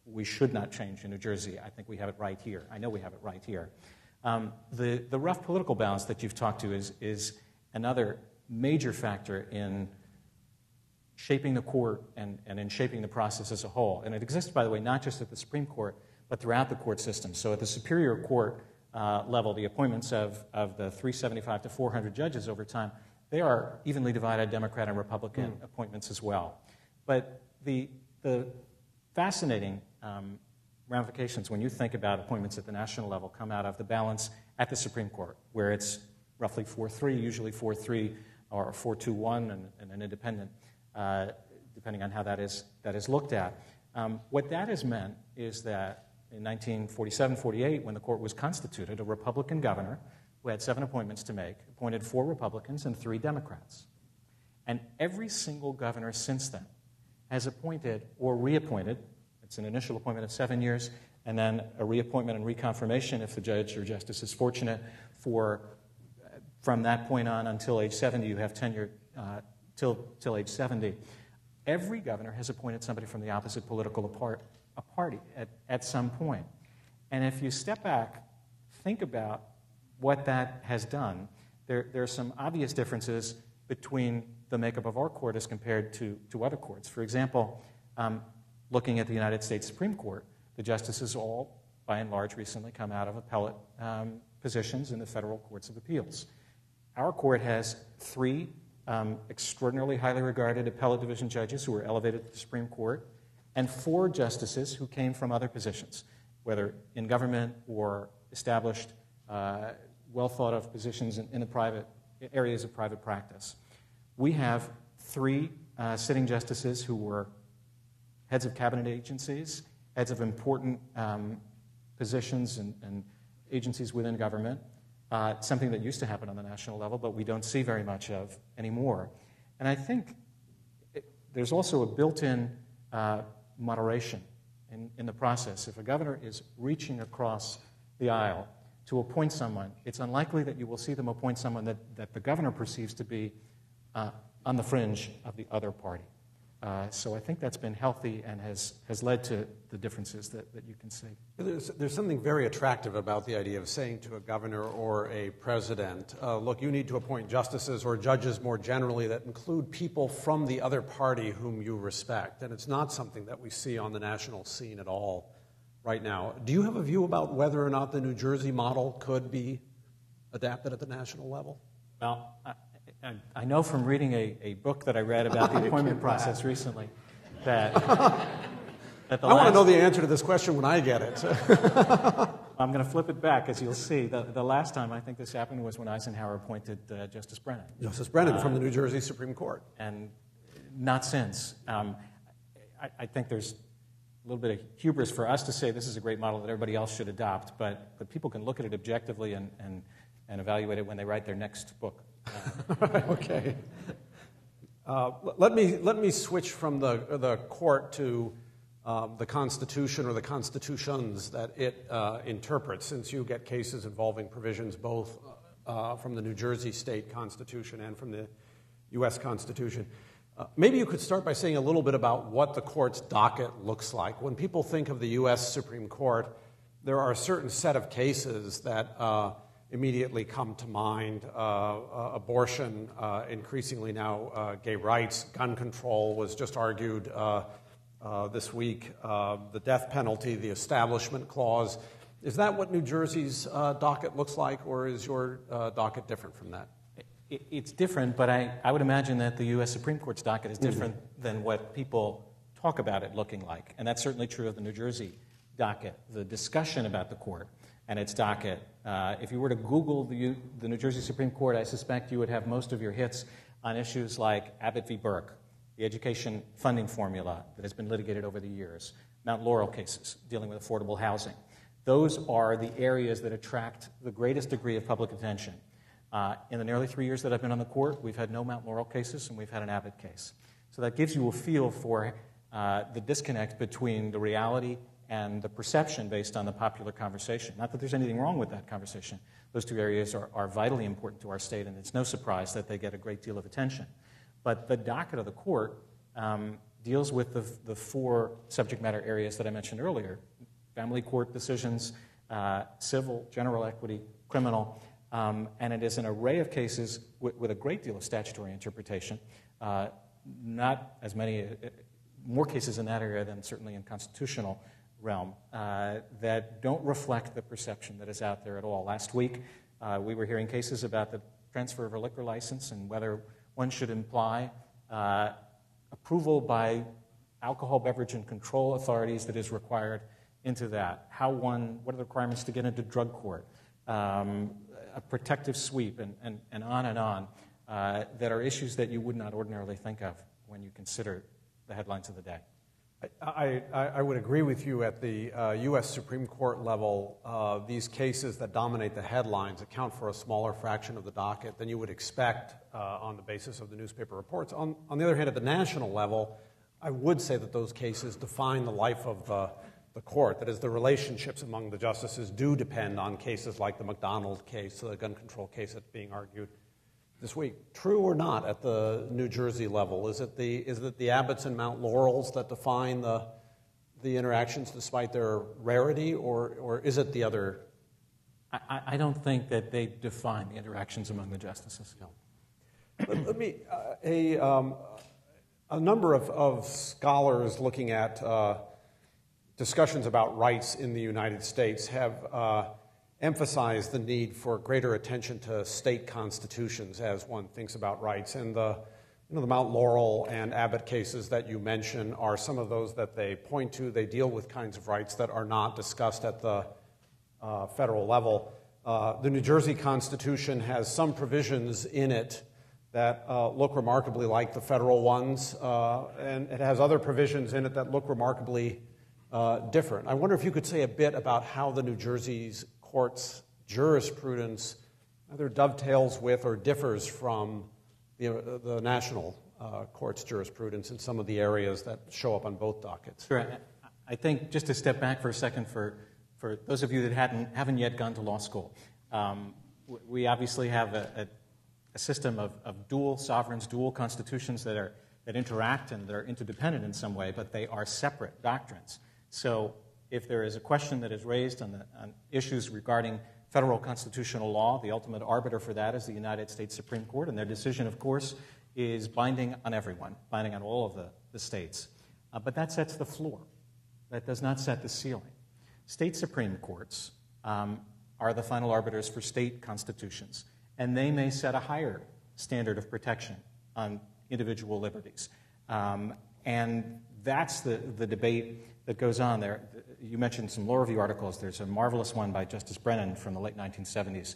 we should not change in New Jersey. I think we have it right here. I know we have it right here. The rough political balance that you've talked to is another major factor in shaping the court and in shaping the process as a whole. And it exists, by the way, not just at the Supreme Court, but throughout the court system. So at the Superior Court level, the appointments of the 375 to 400 judges over time, they are evenly divided Democrat and Republican appointments as well. But the fascinating ramifications when you think about appointments at the national level come out of the balance at the Supreme Court, where it's roughly 4-3, usually 4-3 or 4-2-1 and an independent, depending on how that is looked at. What that has meant is that in 1947-48, when the court was constituted, a Republican governor who had 7 appointments to make appointed 4 Republicans and 3 Democrats. And every single governor since then has appointed or reappointed. It's an initial appointment of 7 years, and then a reappointment and reconfirmation if the judge or justice is fortunate from that point on until age 70. You have tenure till age 70. Every governor has appointed somebody from the opposite political party at some point. And if you step back, think about what that has done, there are some obvious differences between the makeup of our court as compared to other courts. For example, looking at the United States Supreme Court, the justices all, by and large, recently come out of appellate positions in the federal courts of appeals. Our court has 3 extraordinarily highly regarded appellate division judges who were elevated to the Supreme Court, and 4 justices who came from other positions, whether in government or established, well-thought-of positions in the private areas of private practice. We have 3 sitting justices who were heads of cabinet agencies, heads of important positions and agencies within government, something that used to happen on the national level, but we don't see very much of anymore. And I think there's also a built-in moderation in the process. If a governor is reaching across the aisle to appoint someone, it's unlikely that you will see them appoint someone that the governor perceives to be on the fringe of the other party. So I think that's been healthy and has led to the differences that you can see. There's something very attractive about the idea of saying to a governor or a president, look, you need to appoint justices or judges more generally that include people from the other party whom you respect. And it's not something that we see on the national scene at all right now. Do you have a view about whether or not the New Jersey model could be adapted at the national level? Well, I know from reading a book that I read about the appointment process recently that I want to know the answer to this question when I get it. I'm going to flip it back, as you'll see. The last time I think this happened was when Eisenhower appointed Justice Brennan. Justice Brennan from the New Jersey Supreme Court. And not since. I think there's a little bit of hubris for us to say this is a great model that everybody else should adopt, but people can look at it objectively and evaluate it when they write their next book. Okay. Let me switch from the court to the Constitution or the constitutions that it interprets, since you get cases involving provisions both from the New Jersey state constitution and from the U.S. Constitution. Maybe you could start by saying a little bit about what the court's docket looks like. When people think of the U.S. Supreme Court, there are a certain set of cases that immediately come to mind. Abortion, increasingly now gay rights, gun control was just argued this week, the death penalty, the Establishment Clause. Is that what New Jersey's docket looks like, or is your docket different from that? It's different, but I would imagine that the U.S. Supreme Court's docket is different than what people talk about it looking like. And that's certainly true of the New Jersey docket. The discussion about the court and its docket, if you were to Google the New Jersey Supreme Court, I suspect you would have most of your hits on issues like Abbott v. Burke, the education funding formula that has been litigated over the years, Mount Laurel cases dealing with affordable housing. Those are the areas that attract the greatest degree of public attention. In the nearly 3 years that I've been on the court, we've had no Mount Laurel cases and we've had an Abbott case. So that gives you a feel for the disconnect between the reality and the perception based on the popular conversation. Not that there's anything wrong with that conversation. Those two areas are vitally important to our state, and it's no surprise that they get a great deal of attention. But the docket of the court deals with the four subject matter areas that I mentioned earlier: family court decisions, civil, general equity, criminal, and it is an array of cases with a great deal of statutory interpretation. Not as many, more cases in that area than certainly in constitutional realm, that don't reflect the perception that is out there at all. Last week, we were hearing cases about the transfer of a liquor license and whether one should imply approval by alcohol beverage and control authorities that is required into that. What are the requirements to get into drug court? A protective sweep, and on, that are issues that you would not ordinarily think of when you consider the headlines of the day. I would agree with you at the U.S. Supreme Court level. These cases that dominate the headlines account for a smaller fraction of the docket than you would expect on the basis of the newspaper reports. On the other hand, at the national level, I would say that those cases define the life of the court. That is, the relationships among the justices do depend on cases like the McDonald case, the gun control case that's being argued this week. True or not at the New Jersey level? Is it the Abbotts and Mount Laurels that define the interactions despite their rarity, or is it the other? I don't think that they define the interactions among the justices. No. Let me a number of scholars looking at discussions about rights in the United States have emphasized the need for greater attention to state constitutions as one thinks about rights. And the Mount Laurel and Abbott cases that you mention are some of those that they point to. They deal with kinds of rights that are not discussed at the federal level. The New Jersey Constitution has some provisions in it that look remarkably like the federal ones, and it has other provisions in it that look remarkably different. I wonder if you could say a bit about how the New Jersey's court's jurisprudence either dovetails with or differs from the national court's jurisprudence in some of the areas that show up on both dockets. Sure. I think just to step back for a second for those of you that haven't yet gone to law school, we obviously have a system of dual sovereigns, dual constitutions that interact and that are interdependent in some way, but they are separate doctrines. So if there is a question that is raised on issues regarding federal constitutional law, the ultimate arbiter for that is the United States Supreme Court, and their decision, of course, is binding on everyone, binding on all of the states. But that sets the floor. That does not set the ceiling. State Supreme Courts are the final arbiters for state constitutions, and they may set a higher standard of protection on individual liberties. And that's the debate that goes on there. You mentioned some law review articles. There's a marvelous one by Justice Brennan from the late 1970s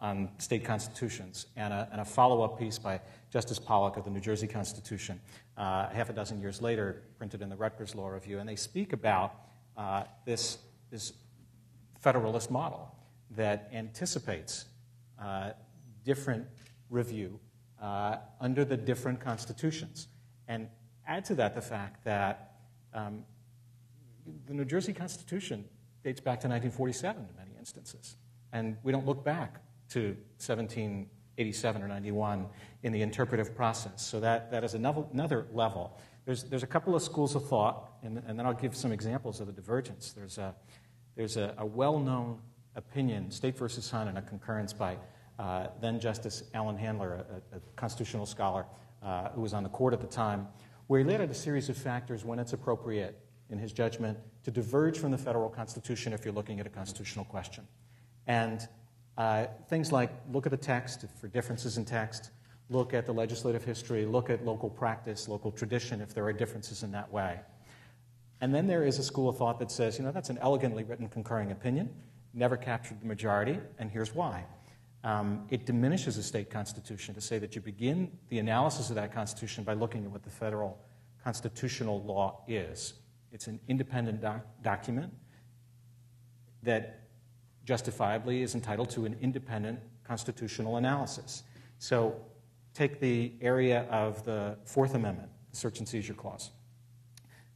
on state constitutions, and a follow-up piece by Justice Pollock of the New Jersey Constitution, half a dozen years later, printed in the Rutgers Law Review. And they speak about this federalist model that anticipates different review under the different constitutions. And add to that the fact that the New Jersey Constitution dates back to 1947 in many instances. And we don't look back to 1787 or 91 in the interpretive process. So that is another level. There's a couple of schools of thought, and then I'll give some examples of the divergence. There's a well-known opinion, State versus Hunt, and a concurrence by then Justice Alan Handler, a constitutional scholar who was on the court at the time, where he laid out a series of factors when it's appropriate, in his judgment, to diverge from the federal Constitution if you're looking at a constitutional question. And things like look at the text for differences in text, look at the legislative history, look at local practice, local tradition if there are differences in that way. And then there is a school of thought that says, that's an elegantly written concurring opinion, never captured the majority, and here's why. It diminishes a state constitution to say that you begin the analysis of that constitution by looking at what the federal constitutional law is. It's an independent document that justifiably is entitled to an independent constitutional analysis. So take the area of the Fourth Amendment, the Search and Seizure Clause.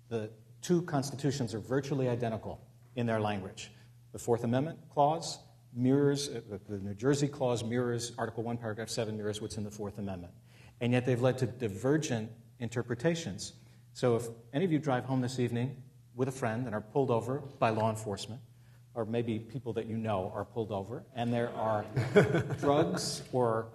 The two constitutions are virtually identical in their language. The Fourth Amendment clause mirrors, the New Jersey clause mirrors, Article 1, Paragraph 7 mirrors what's in the Fourth Amendment. And yet they've led to divergent interpretations. So if any of you drive home this evening with a friend and are pulled over by law enforcement, or maybe people that you know are pulled over, and there are drugs or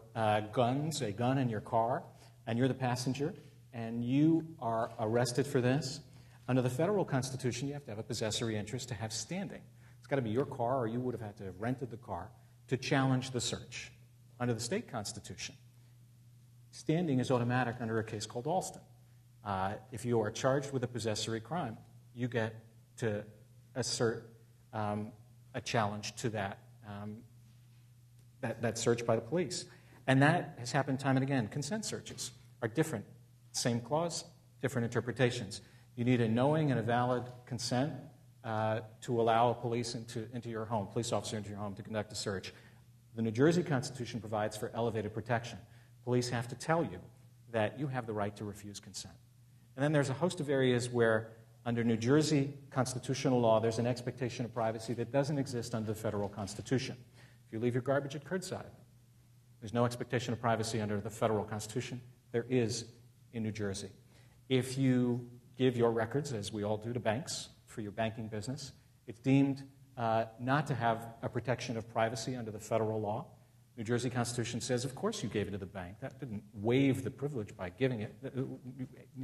guns, a gun in your car, and you're the passenger, and you are arrested for this, under the federal Constitution, you have to have a possessory interest to have standing. It's got to be your car, or you would have had to have rented the car to challenge the search. Under the state Constitution, standing is automatic under a case called Alston. If you are charged with a possessory crime, you get to assert a challenge to that search by the police. And that has happened time and again. Consent searches are different. Same clause, different interpretations. You need a knowing and a valid consent to allow a police into your home, police officer into your home to conduct a search. The New Jersey Constitution provides for elevated protection. Police have to tell you that you have the right to refuse consent. And then there's a host of areas where, under New Jersey constitutional law, there's an expectation of privacy that doesn't exist under the federal Constitution. If you leave your garbage at curbside, there's no expectation of privacy under the federal Constitution. There is in New Jersey. If you give your records, as we all do, to banks for your banking business, it's deemed not to have a protection of privacy under the federal law. New Jersey Constitution says, of course you gave it to the bank. That didn't waive the privilege by giving it,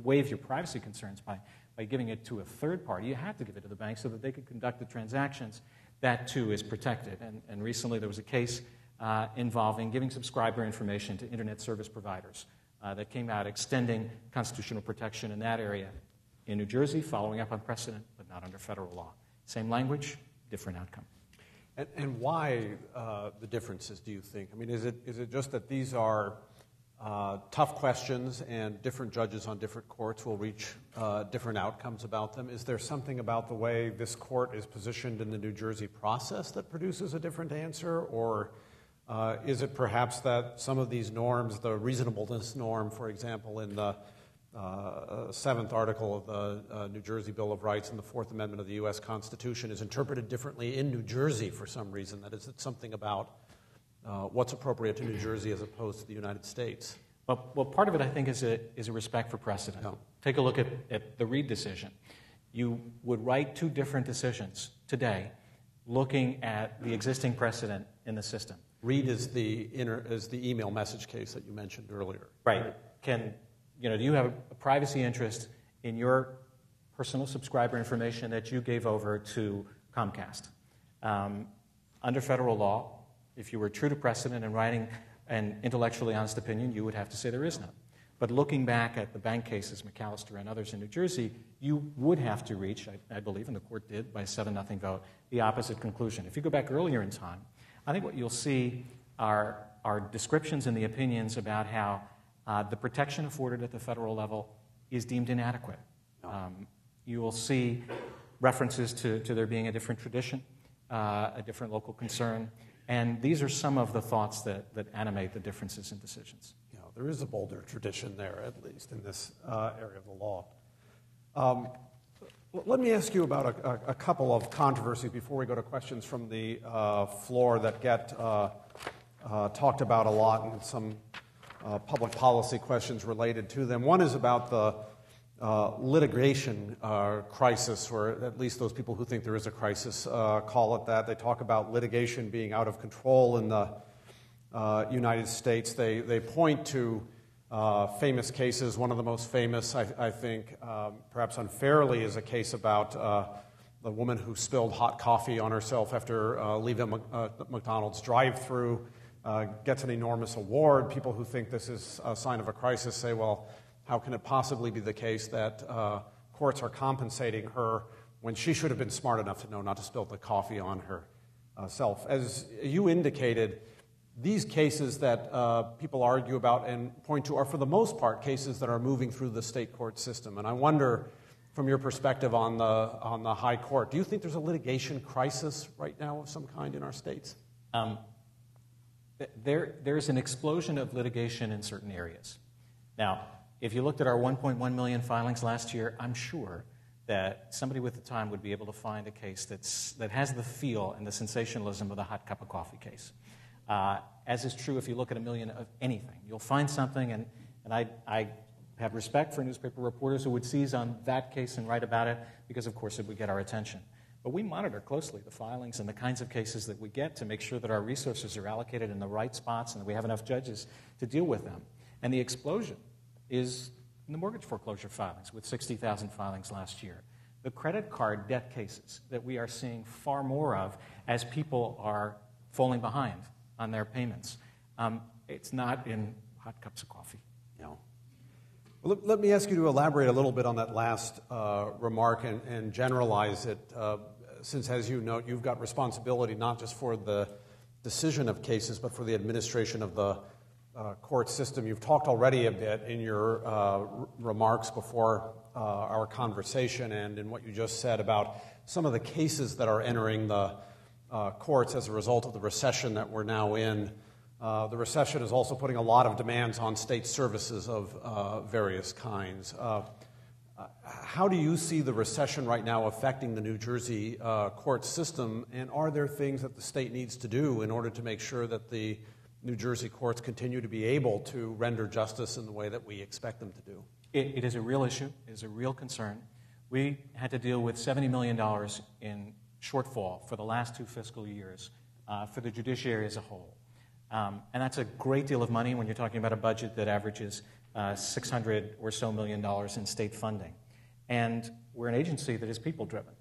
waive your privacy concerns by giving it to a third party. You had to give it to the bank so that they could conduct the transactions. That, too, is protected. And recently there was a case involving giving subscriber information to Internet service providers that came out extending constitutional protection in that area in New Jersey, following up on precedent, but not under federal law. Same language, different outcome. And why the differences, do you think? I mean, is it just that these are tough questions and different judges on different courts will reach different outcomes about them? Is there something about the way this court is positioned in the New Jersey process that produces a different answer? Or is it perhaps that some of these norms, the reasonableness norm, for example, in the 7th article of the New Jersey Bill of Rights and the 4th Amendment of the U.S. Constitution is interpreted differently in New Jersey for some reason? That is, it's something about what's appropriate to New Jersey as opposed to the United States. Well, part of it, I think, is a respect for precedent. Yeah. Take a look at the Reed decision. You would write two different decisions today looking at the existing precedent in the system. Reed is the email message case that you mentioned earlier. Right. Do you have a privacy interest in your personal subscriber information that you gave over to Comcast? Under federal law, if you were true to precedent and writing an intellectually honest opinion, you would have to say there is none. But looking back at the bank cases, McAllister and others in New Jersey, you would have to reach, I believe, and the court did by a 7-0 vote, the opposite conclusion. If you go back earlier in time, I think what you'll see are descriptions in the opinions about how the protection afforded at the federal level is deemed inadequate. You will see references to there being a different tradition, a different local concern, and these are some of the thoughts that animate the differences in decisions. Yeah, there is a bolder tradition there, at least in this area of the law. Let me ask you about a couple of controversies before we go to questions from the floor that get talked about a lot and some public policy questions related to them. One is about the litigation crisis, or at least those people who think there is a crisis call it that. They talk about litigation being out of control in the United States. They point to famous cases. One of the most famous, I think, perhaps unfairly, is a case about the woman who spilled hot coffee on herself after leaving McDonald's drive-thru. Gets an enormous award. People who think this is a sign of a crisis say, well, how can it possibly be the case that courts are compensating her when she should have been smart enough to know not to spill the coffee on herself? As you indicated, these cases that people argue about and point to are, for the most part, cases that are moving through the state court system. And I wonder, from your perspective on the high court, do you think there's a litigation crisis right now of some kind in our states? There's an explosion of litigation in certain areas. Now, if you looked at our 1.1 million filings last year, I'm sure that somebody with the time would be able to find a case that has the feel and the sensationalism of the hot cup of coffee case. As is true if you look at a million of anything. You'll find something, and I have respect for newspaper reporters who would seize on that case and write about it because, of course, it would get our attention. But we monitor closely the filings and the kinds of cases that we get to make sure that our resources are allocated in the right spots and that we have enough judges to deal with them. And the explosion is in the mortgage foreclosure filings, with 60,000 filings last year. The credit card debt cases that we are seeing far more of as people are falling behind on their payments. It's not in hot cups of coffee. No. Well, let me ask you to elaborate a little bit on that last remark and generalize it, since, as you note, you've got responsibility not just for the decision of cases, but for the administration of the court system. You've talked already a bit in your remarks before our conversation and in what you just said about some of the cases that are entering the courts as a result of the recession that we're now in. The recession is also putting a lot of demands on state services of various kinds. How do you see the recession right now affecting the New Jersey court system, and are there things that the state needs to do in order to make sure that the New Jersey courts continue to be able to render justice in the way that we expect them to do? It is a real issue. It is a real concern. We had to deal with $70 million in shortfall for the last 2 fiscal years for the judiciary as a whole. And that's a great deal of money when you're talking about a budget that averages $600 or so million in state funding. And we're an agency that is people-driven.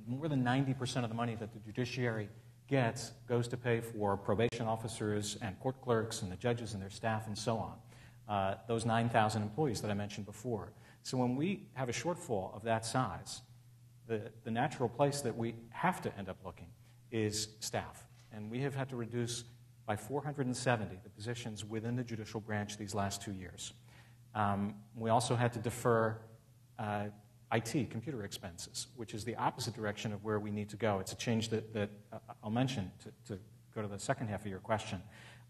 More than 90% of the money that the judiciary gets goes to pay for probation officers and court clerks and the judges and their staff and so on, those 9,000 employees that I mentioned before. So when we have a shortfall of that size, the natural place that we have to end up looking is staff. And we have had to reduce by 470 the positions within the judicial branch these last 2 years. We also had to defer IT, computer expenses, which is the opposite direction of where we need to go. It's a change that I'll mention to go to the second half of your question.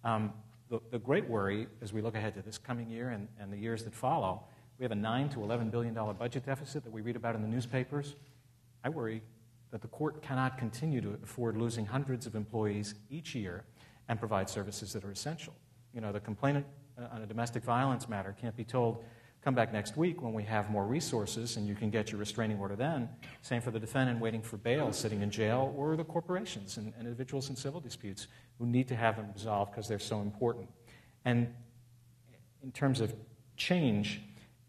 The great worry as we look ahead to this coming year and the years that follow, we have a $9 to $11 billion budget deficit that we read about in the newspapers. I worry that the court cannot continue to afford losing hundreds of employees each year and provide services that are essential. You know, the complainant on a domestic violence matter can't be told, come back next week when we have more resources and you can get your restraining order then. Same for the defendant waiting for bail, sitting in jail, or the corporations and individuals in civil disputes who need to have them resolved because they're so important. And in terms of change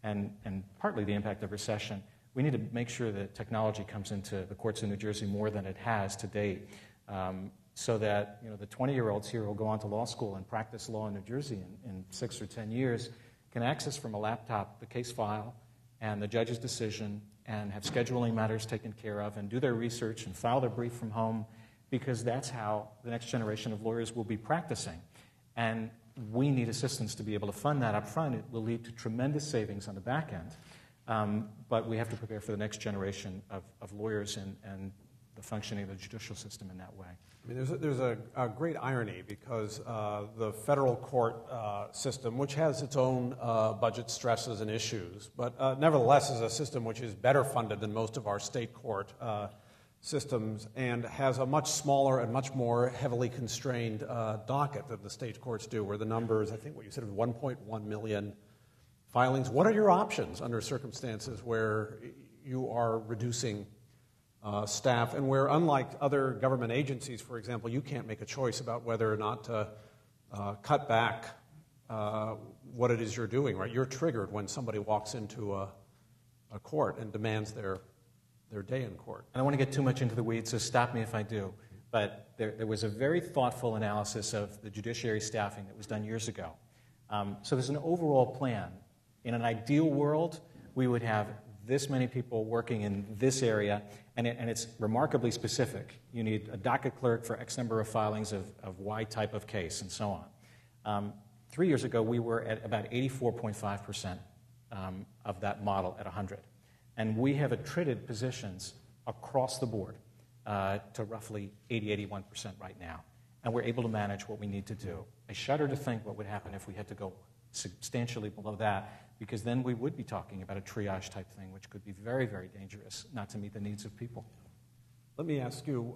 and partly the impact of recession, we need to make sure that technology comes into the courts in New Jersey more than it has to date, so that the 20-year-olds here who will go on to law school and practice law in New Jersey in 6 or 10 years can access from a laptop the case file and the judge's decision and have scheduling matters taken care of and do their research and file their brief from home, because that's how the next generation of lawyers will be practicing. And we need assistance to be able to fund that up front. It will lead to tremendous savings on the back end, but we have to prepare for the next generation of lawyers and the functioning of the judicial system in that way. I mean, there's a great irony, because the federal court system, which has its own budget stresses and issues, but nevertheless is a system which is better funded than most of our state court systems and has a much smaller and much more heavily constrained docket than the state courts do, where the numbers, I think what you said, was 1.1 million filings. What are your options under circumstances where you are reducing staff, and where, unlike other government agencies, for example, you can't make a choice about whether or not to cut back what it is you're doing, right? You're triggered when somebody walks into a court and demands their day in court. I don't want to get too much into the weeds, so stop me if I do. But there was a very thoughtful analysis of the judiciary staffing that was done years ago. So there's an overall plan. In an ideal world, we would have this many people working in this area, and it's remarkably specific. You need a docket clerk for X number of filings of Y type of case, and so on. 3 years ago, we were at about 84.5% of that model at 100. And we have attrited positions across the board to roughly 80-81% right now. And we're able to manage what we need to do. I shudder to think what would happen if we had to go substantially below that, because then we would be talking about a triage type thing, which could be very, very dangerous, not to meet the needs of people. Let me ask you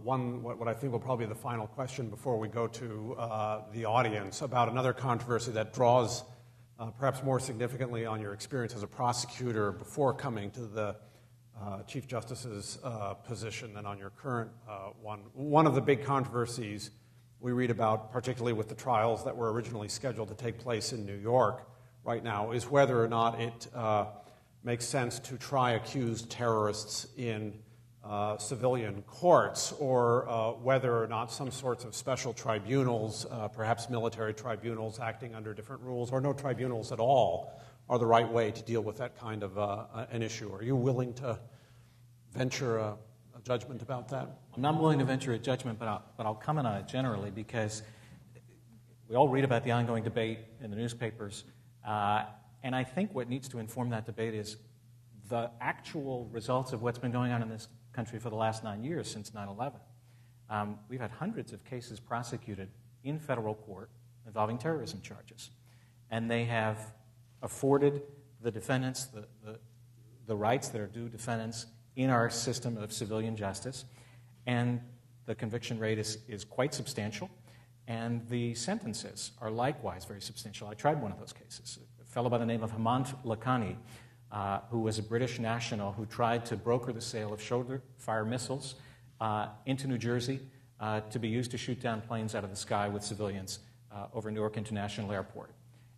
what I think will probably be the final question before we go to the audience, about another controversy that draws perhaps more significantly on your experience as a prosecutor before coming to the Chief Justice's position than on your current one. One of the big controversies we read about, particularly with the trials that were originally scheduled to take place in New York right now, is whether or not it makes sense to try accused terrorists in civilian courts, or whether or not some sorts of special tribunals, perhaps military tribunals acting under different rules, or no tribunals at all, are the right way to deal with that kind of an issue. Are you willing to venture a judgment about that? I'm not willing to venture a judgment, but I'll comment on it generally, because we all read about the ongoing debate in the newspapers, and I think what needs to inform that debate is the actual results of what's been going on in this country for the last 9 years since 9/11. We've had hundreds of cases prosecuted in federal court involving terrorism charges, and they have afforded the defendants the rights that are due defendants in our system of civilian justice, and the conviction rate is quite substantial, and the sentences are likewise very substantial. I tried one of those cases. A fellow by the name of Hemant Lakhani, who was a British national who tried to broker the sale of shoulder-fire missiles into New Jersey to be used to shoot down planes out of the sky with civilians over Newark International Airport.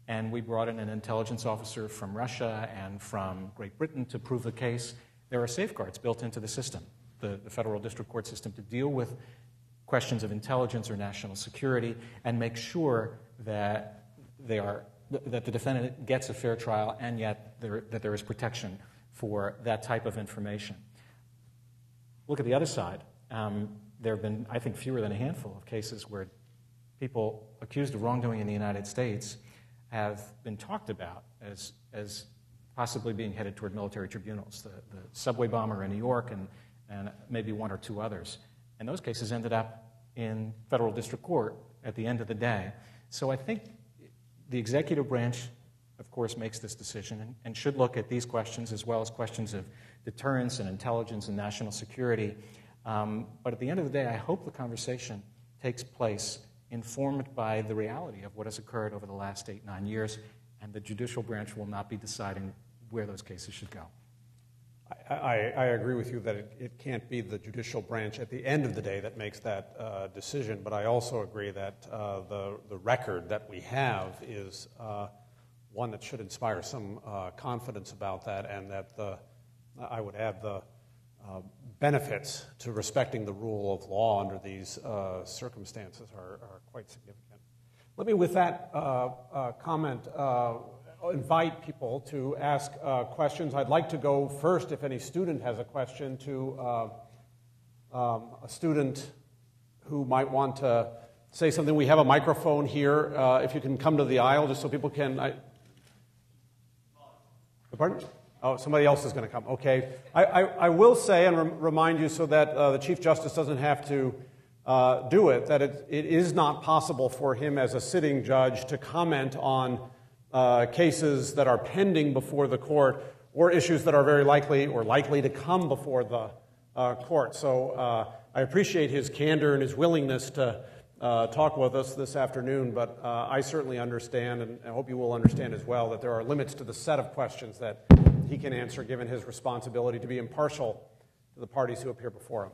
And we brought in an intelligence officer from Russia and from Great Britain to prove the case. There are safeguards built into the system, the federal district court system, to deal with questions of intelligence or national security and make sure that that the defendant gets a fair trial, and yet that there is protection for that type of information. Look at the other side. There have been, I think, fewer than a handful of cases where people accused of wrongdoing in the United States have been talked about as possibly being headed toward military tribunals. The subway bomber in New York and maybe one or two others. And those cases ended up in federal district court at the end of the day. So I think the executive branch, of course, makes this decision and should look at these questions as well as questions of deterrence and intelligence and national security. But at the end of the day, I hope the conversation takes place informed by the reality of what has occurred over the last 8-9 years, and the judicial branch will not be deciding where those cases should go. I agree with you that it can't be the judicial branch at the end of the day that makes that decision, but I also agree that the record that we have is one that should inspire some confidence about that, and that I would add the benefits to respecting the rule of law under these circumstances are quite significant. Let me, with that comment, invite people to ask questions. I'd like to go first, if any student has a question, to a student who might want to say something. We have a microphone here. If you can come to the aisle, just so people can... Pardon? Oh, somebody else is going to come. Okay. I will say and remind you, so that the Chief Justice doesn't have to do it, that it is not possible for him as a sitting judge to comment on cases that are pending before the court or issues that are very likely to come before the court. So I appreciate his candor and his willingness to talk with us this afternoon, but I certainly understand, and I hope you will understand as well, that there are limits to the set of questions that he can answer given his responsibility to be impartial to the parties who appear before him.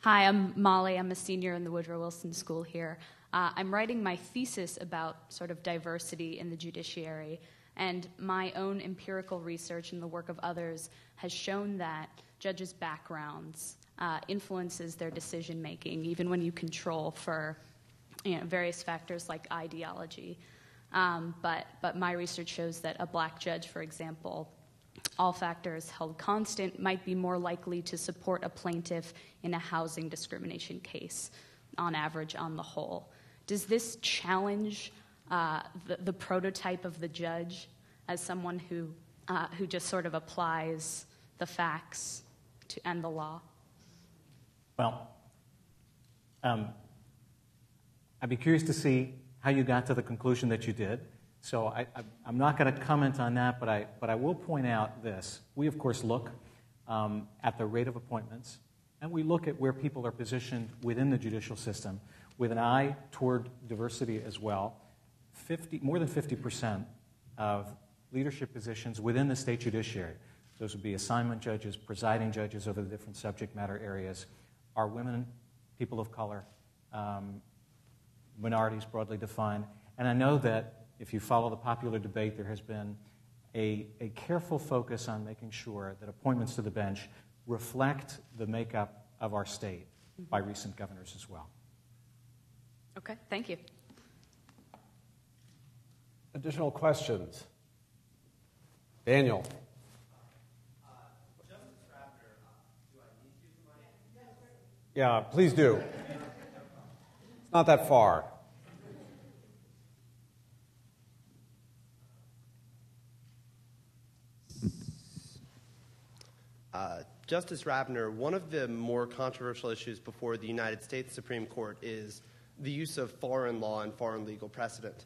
Hi, I'm Molly. I'm a senior in the Woodrow Wilson School here. I'm writing my thesis about sort of diversity in the judiciary, and my own empirical research and the work of others has shown that judges' backgrounds influences their decision-making, even when you control for various factors like ideology. But my research shows that a black judge, for example, all factors held constant, might be more likely to support a plaintiff in a housing discrimination case, on average, on the whole. Does this challenge the prototype of the judge as someone who just sort of applies the facts and the law? Well, I'd be curious to see how you got to the conclusion that you did. So I'm not going to comment on that, but I will point out this. We, of course, look at the rate of appointments, and we look at where people are positioned within the judicial system with an eye toward diversity as well. More than 50% of leadership positions within the state judiciary, those would be assignment judges, presiding judges over the different subject matter areas, are women, people of color, minorities broadly defined. And I know that if you follow the popular debate, there has been a careful focus on making sure that appointments to the bench reflect the makeup of our state by recent governors as well. Okay, thank you. Additional questions? Daniel. Justice Rabner, do I need to use the mic? Yeah, please do. It's not that far. Justice Rabner, one of the more controversial issues before the United States Supreme Court is the use of foreign law and foreign legal precedent.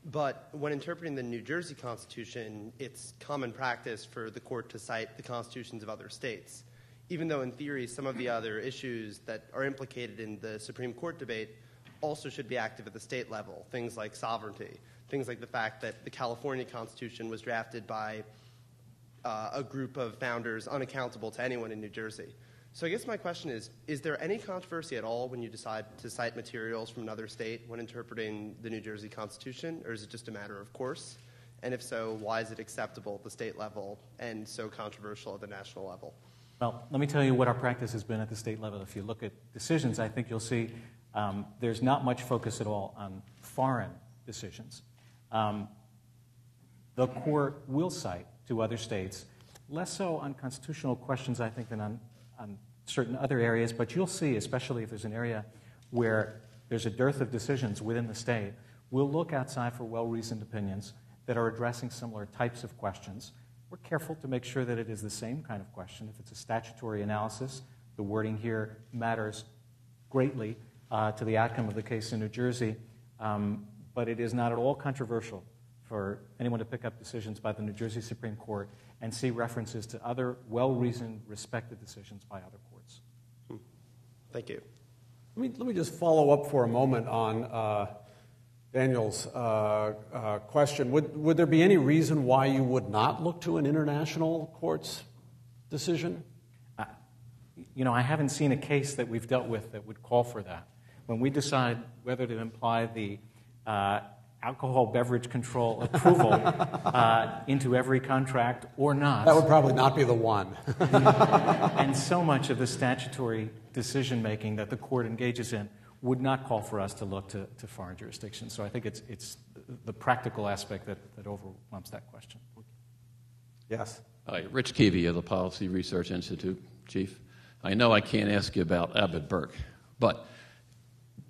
But when interpreting the New Jersey Constitution, it's common practice for the court to cite the constitutions of other states, even though in theory some of the other issues that are implicated in the Supreme Court debate also should be active at the state level, things like sovereignty, things like the fact that the California Constitution was drafted by a group of founders unaccountable to anyone in New Jersey. So I guess my question is there any controversy at all when you decide to cite materials from another state when interpreting the New Jersey Constitution, or is it just a matter of course? And if so, why is it acceptable at the state level and so controversial at the national level? Well, let me tell you what our practice has been at the state level. If you look at decisions, I think you'll see there's not much focus at all on foreign decisions. The court will cite to other states, less so on constitutional questions, I think, than on certain other areas, but you'll see, especially if there's an area where there's a dearth of decisions within the state, we'll look outside for well-reasoned opinions that are addressing similar types of questions. We're careful to make sure that it is the same kind of question. If it's a statutory analysis, the wording here matters greatly to the outcome of the case in New Jersey, but it is not at all controversial for anyone to pick up decisions by the New Jersey Supreme Court and see references to other well-reasoned, respected decisions by other courts. Thank you. Let me just follow up for a moment on Daniel's question. Would there be any reason why you would not look to an international court's decision? I haven't seen a case that we've dealt with that would call for that. When we decide whether to imply the alcohol beverage control approval into every contract or not. That would probably not be the one. And so much of the statutory decision-making that the court engages in would not call for us to look to foreign jurisdictions. So I think it's the practical aspect that overwhelms that question. Yes. Hi, Rich Keevy of the Policy Research Institute, Chief. I know I can't ask you about Abbott Burke, but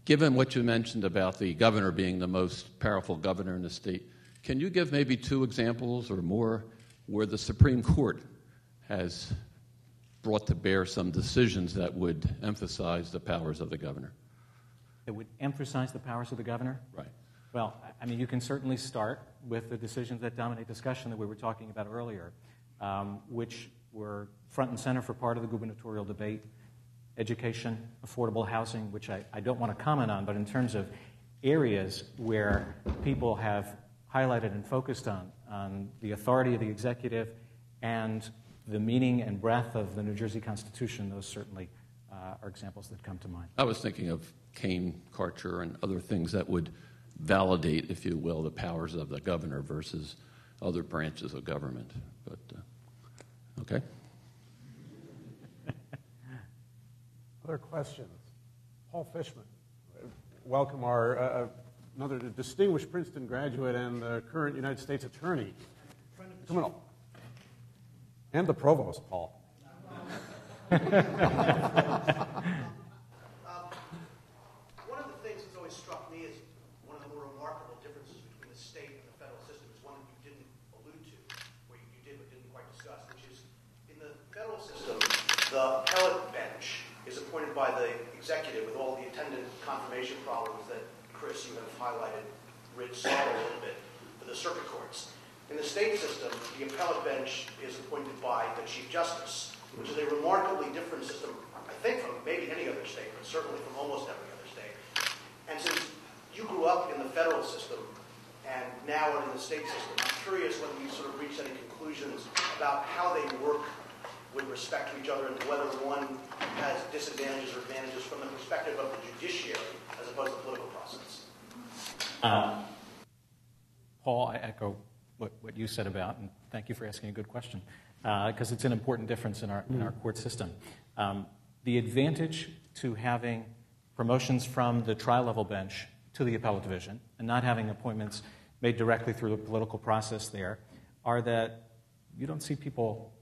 given what you mentioned about the governor being the most powerful governor in the state, can you give maybe 2 examples or more where the Supreme Court has brought to bear some decisions that would emphasize the powers of the governor? It would emphasize the powers of the governor? Right. Well, I mean, you can certainly start with the decisions that dominate discussion that we were talking about earlier, which were front and center for part of the gubernatorial debate. Education, affordable housing, which I don't want to comment on, but in terms of areas where people have highlighted and focused on the authority of the executive and the meaning and breadth of the New Jersey Constitution, those certainly are examples that come to mind. I was thinking of Kane, Karcher, and other things that would validate, if you will, the powers of the governor versus other branches of government. But, okay. Other questions? Paul Fishman. Welcome our another distinguished Princeton graduate and the current United States Attorney. Criminal. And the provost, Paul. One of the things that's always struck me as one of the more remarkable differences between the state and the federal system is one that you didn't allude to, or you did but didn't quite discuss, which is in the federal system, the appellate bench is appointed by the executive with all the attendant confirmation problems that Chris, you have highlighted Rich Saul a little bit for the circuit courts. In the state system, the appellate bench is appointed by the Chief Justice, which is a remarkably different system, I think, from maybe any other state, but certainly from almost every other state. And since you grew up in the federal system and now are in the state system, I'm curious whether you sort of reached any conclusions about how they work with respect to each other and whether one has disadvantages or advantages from the perspective of the judiciary as opposed to the political process. Paul, I echo what you said about, and thank you for asking a good question, because it's an important difference in our court system. The advantage to having promotions from the trial-level bench to the appellate division and not having appointments made directly through the political process there are that you don't see people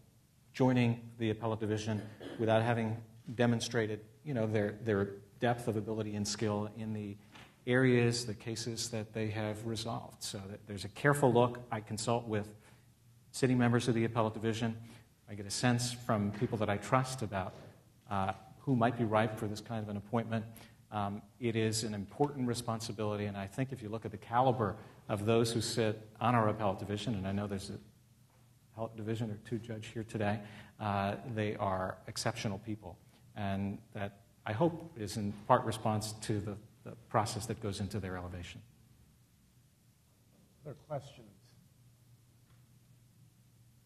joining the appellate division without having demonstrated, their depth of ability and skill in the areas, the cases that they have resolved. So that there's a careful look. I consult with sitting members of the appellate division. I get a sense from people that I trust about who might be ripe for this kind of an appointment. It is an important responsibility, and I think if you look at the caliber of those who sit on our appellate division, and I know there's an appellate division or two judge here today, they are exceptional people, and that I hope is in part response to the process that goes into their elevation. Other questions?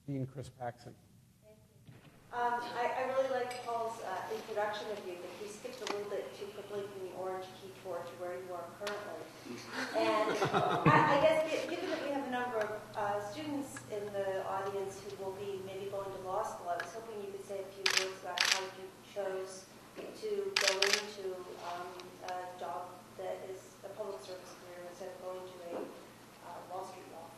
Dean Chris Paxson. Thank you. I really liked Paul's introduction of you, but he skipped a little bit too quickly from the orange key tour to where you are currently. And I guess, given that we have a number of students in the audience who will be maybe going to law school, I was hoping you could say a few words about how you chose to go into a job that is a public service career instead of going to a Wall Street law.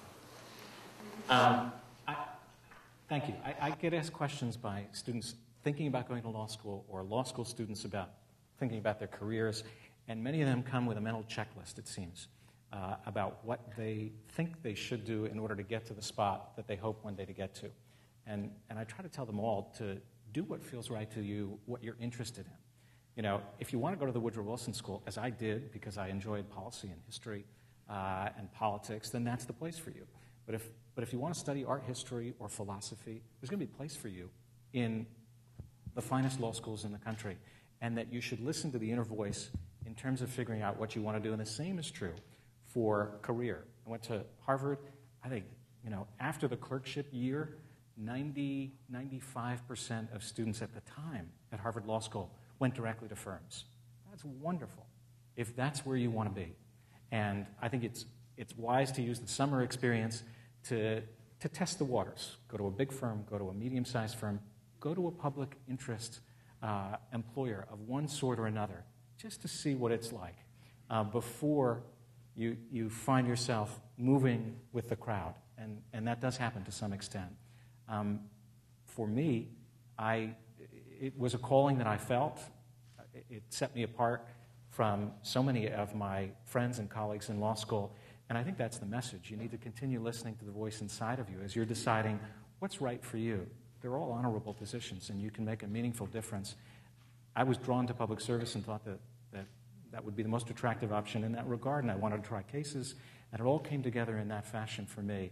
Thank you. I get asked questions by students thinking about going to law school or law school students about thinking about their careers, and many of them come with a mental checklist, it seems, about what they think they should do in order to get to the spot that they hope one day to get to. And I try to tell them all to do what feels right to you, what you're interested in. If you want to go to the Woodrow Wilson School, as I did because I enjoyed policy and history and politics, then that's the place for you. But if you want to study art history or philosophy, there's going to be a place for you in the finest law schools in the country, and that you should listen to the inner voice in terms of figuring out what you want to do. And the same is true for career. I went to Harvard. I think, after the clerkship year, 95% of students at the time at Harvard Law School went directly to firms. That's wonderful if that's where you want to be. And I think it's wise to use the summer experience to test the waters. Go to a big firm, go to a medium-sized firm, go to a public interest employer of one sort or another, just to see what it's like before you find yourself moving with the crowd. And that does happen to some extent. For me, it was a calling that I felt. It set me apart from so many of my friends and colleagues in law school. And I think that's the message. You need to continue listening to the voice inside of you as you're deciding what's right for you. They're all honorable positions, and you can make a meaningful difference. I was drawn to public service and thought that would be the most attractive option in that regard, and I wanted to try cases, and it all came together in that fashion for me.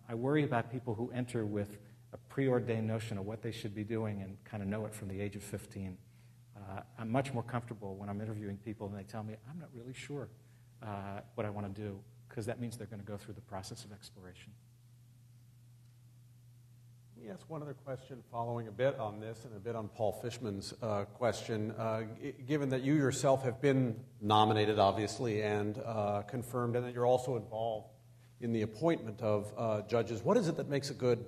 I worry about people who enter with a preordained notion of what they should be doing and kind of know it from the age of 15. I'm much more comfortable when I'm interviewing people and they tell me, I'm not really sure what I want to do, because that means they're going to go through the process of exploration. Let me ask one other question following a bit on this and a bit on Paul Fishman's question. Given that you yourself have been nominated, obviously, and confirmed, and that you're also involved in the appointment of judges, what is it that makes a good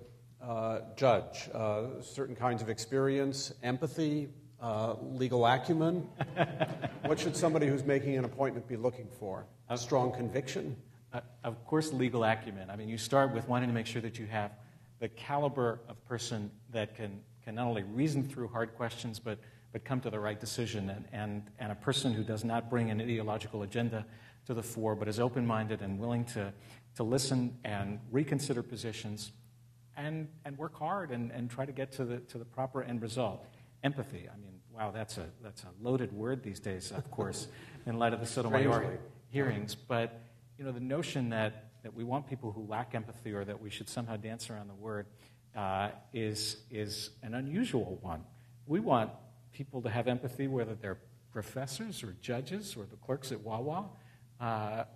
judge? Certain kinds of experience, empathy, legal acumen? What should somebody who's making an appointment be looking for? A strong conviction? Of course, legal acumen. I mean, you start with wanting to make sure that you have the caliber of person that can not only reason through hard questions, but come to the right decision, and a person who does not bring an ideological agenda to the fore, but is open-minded and willing to listen and reconsider positions and work hard and try to get to the proper end result. Empathy. I mean, wow, that's a loaded word these days, of course, in light of the Sotomayor hearings, but the notion that we want people who lack empathy or that we should somehow dance around the word is an unusual one. We want people to have empathy, whether they're professors or judges or the clerks at Wawa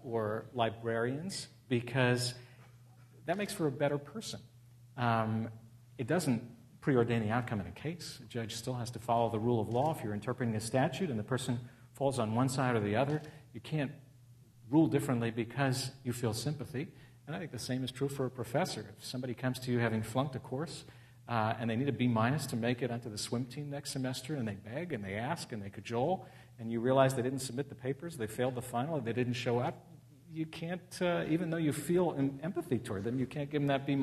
or librarians, because that makes for a better person. It doesn't preordain the outcome in a case. A judge still has to follow the rule of law. If you're interpreting a statute and the person falls on one side or the other, you can't rule differently because you feel sympathy. And I think the same is true for a professor. If somebody comes to you having flunked a course and they need a B- to make it onto the swim team next semester, and they beg and they ask and they cajole, and you realize they didn't submit the papers, they failed the final, they didn't show up, you can't, even though you feel empathy toward them, you can't give them that B-.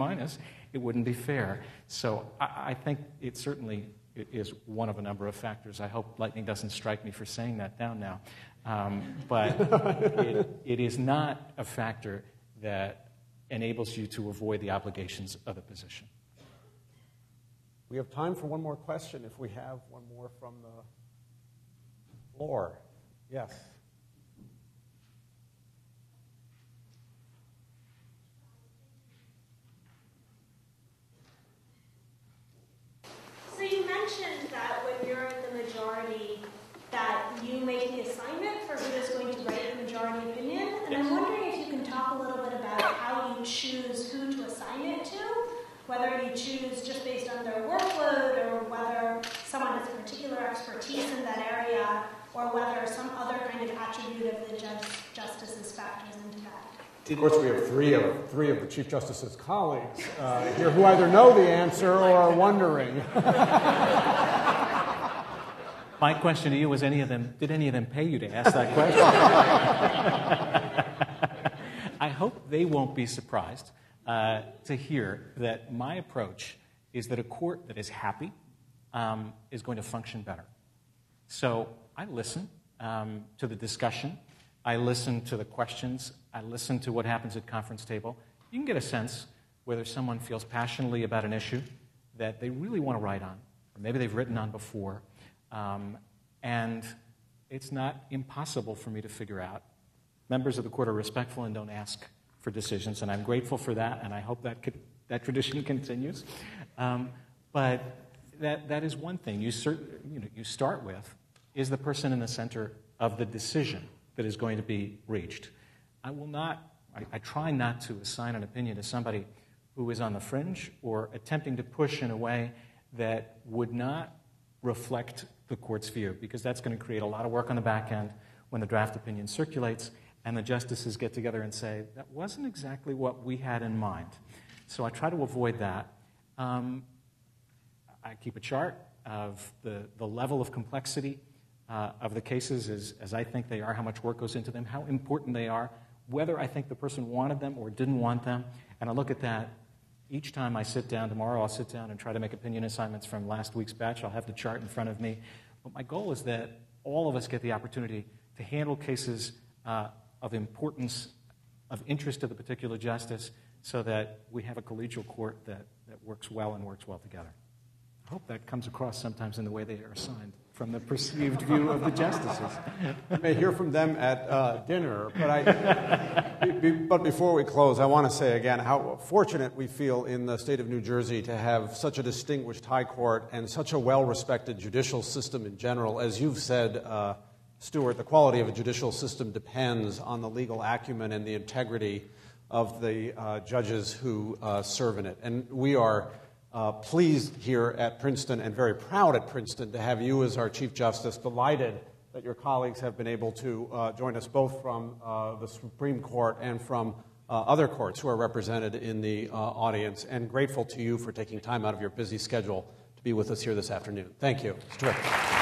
It wouldn't be fair. So I think it certainly is one of a number of factors. I hope lightning doesn't strike me for saying that down now. But it is not a factor that enables you to avoid the obligations of the position. We have time for one more question, if we have one more from the floor. Yes. So you mentioned that when you're in the majority, that you make the assignment for who is going to write the majority opinion. And I'm wondering if you can talk a little bit about how you choose who to assign it to, whether you choose just based on their workload or whether someone has a particular expertise in that area or whether some other kind of attribute of the justice's factors into that. Of course, we have three of the Chief Justice's colleagues here who either know the answer or are wondering. My question to you was, did any of them pay you to ask that question? I hope they won't be surprised to hear that my approach is that a court that is happy is going to function better. So I listen to the discussion. I listen to the questions. I listen to what happens at conference table. You can get a sense whether someone feels passionately about an issue that they really want to write on, or maybe they've written on before. And it's not impossible for me to figure out. Members of the court are respectful and don't ask for decisions, and I'm grateful for that, and I hope that tradition continues. But that is one thing. You start with, is the person in the center of the decision that is going to be reached? I try not to assign an opinion to somebody who is on the fringe or attempting to push in a way that would not reflect the court's view, because that's going to create a lot of work on the back end when the draft opinion circulates and the justices get together and say, that wasn't exactly what we had in mind. So I try to avoid that. I keep a chart of the level of complexity of the cases as I think they are, how much work goes into them, how important they are, whether I think the person wanted them or didn't want them, and I look at that. Each time I sit down, tomorrow I'll sit down and try to make opinion assignments from last week's batch. I'll have the chart in front of me. But my goal is that all of us get the opportunity to handle cases of importance, of interest to the particular justice, so that we have a collegial court that works well and works well together. I hope that comes across sometimes in the way they are assigned from the perceived view of the justices. You may hear from them at dinner, but before we close, I want to say again how fortunate we feel in the state of New Jersey to have such a distinguished high court and such a well-respected judicial system in general. As you've said, Stuart, the quality of a judicial system depends on the legal acumen and the integrity of the judges who serve in it. And we are pleased here at Princeton and very proud at Princeton to have you as our Chief Justice, delighted that your colleagues have been able to join us both from the Supreme Court and from other courts who are represented in the audience, and grateful to you for taking time out of your busy schedule to be with us here this afternoon. Thank you. It's terrific.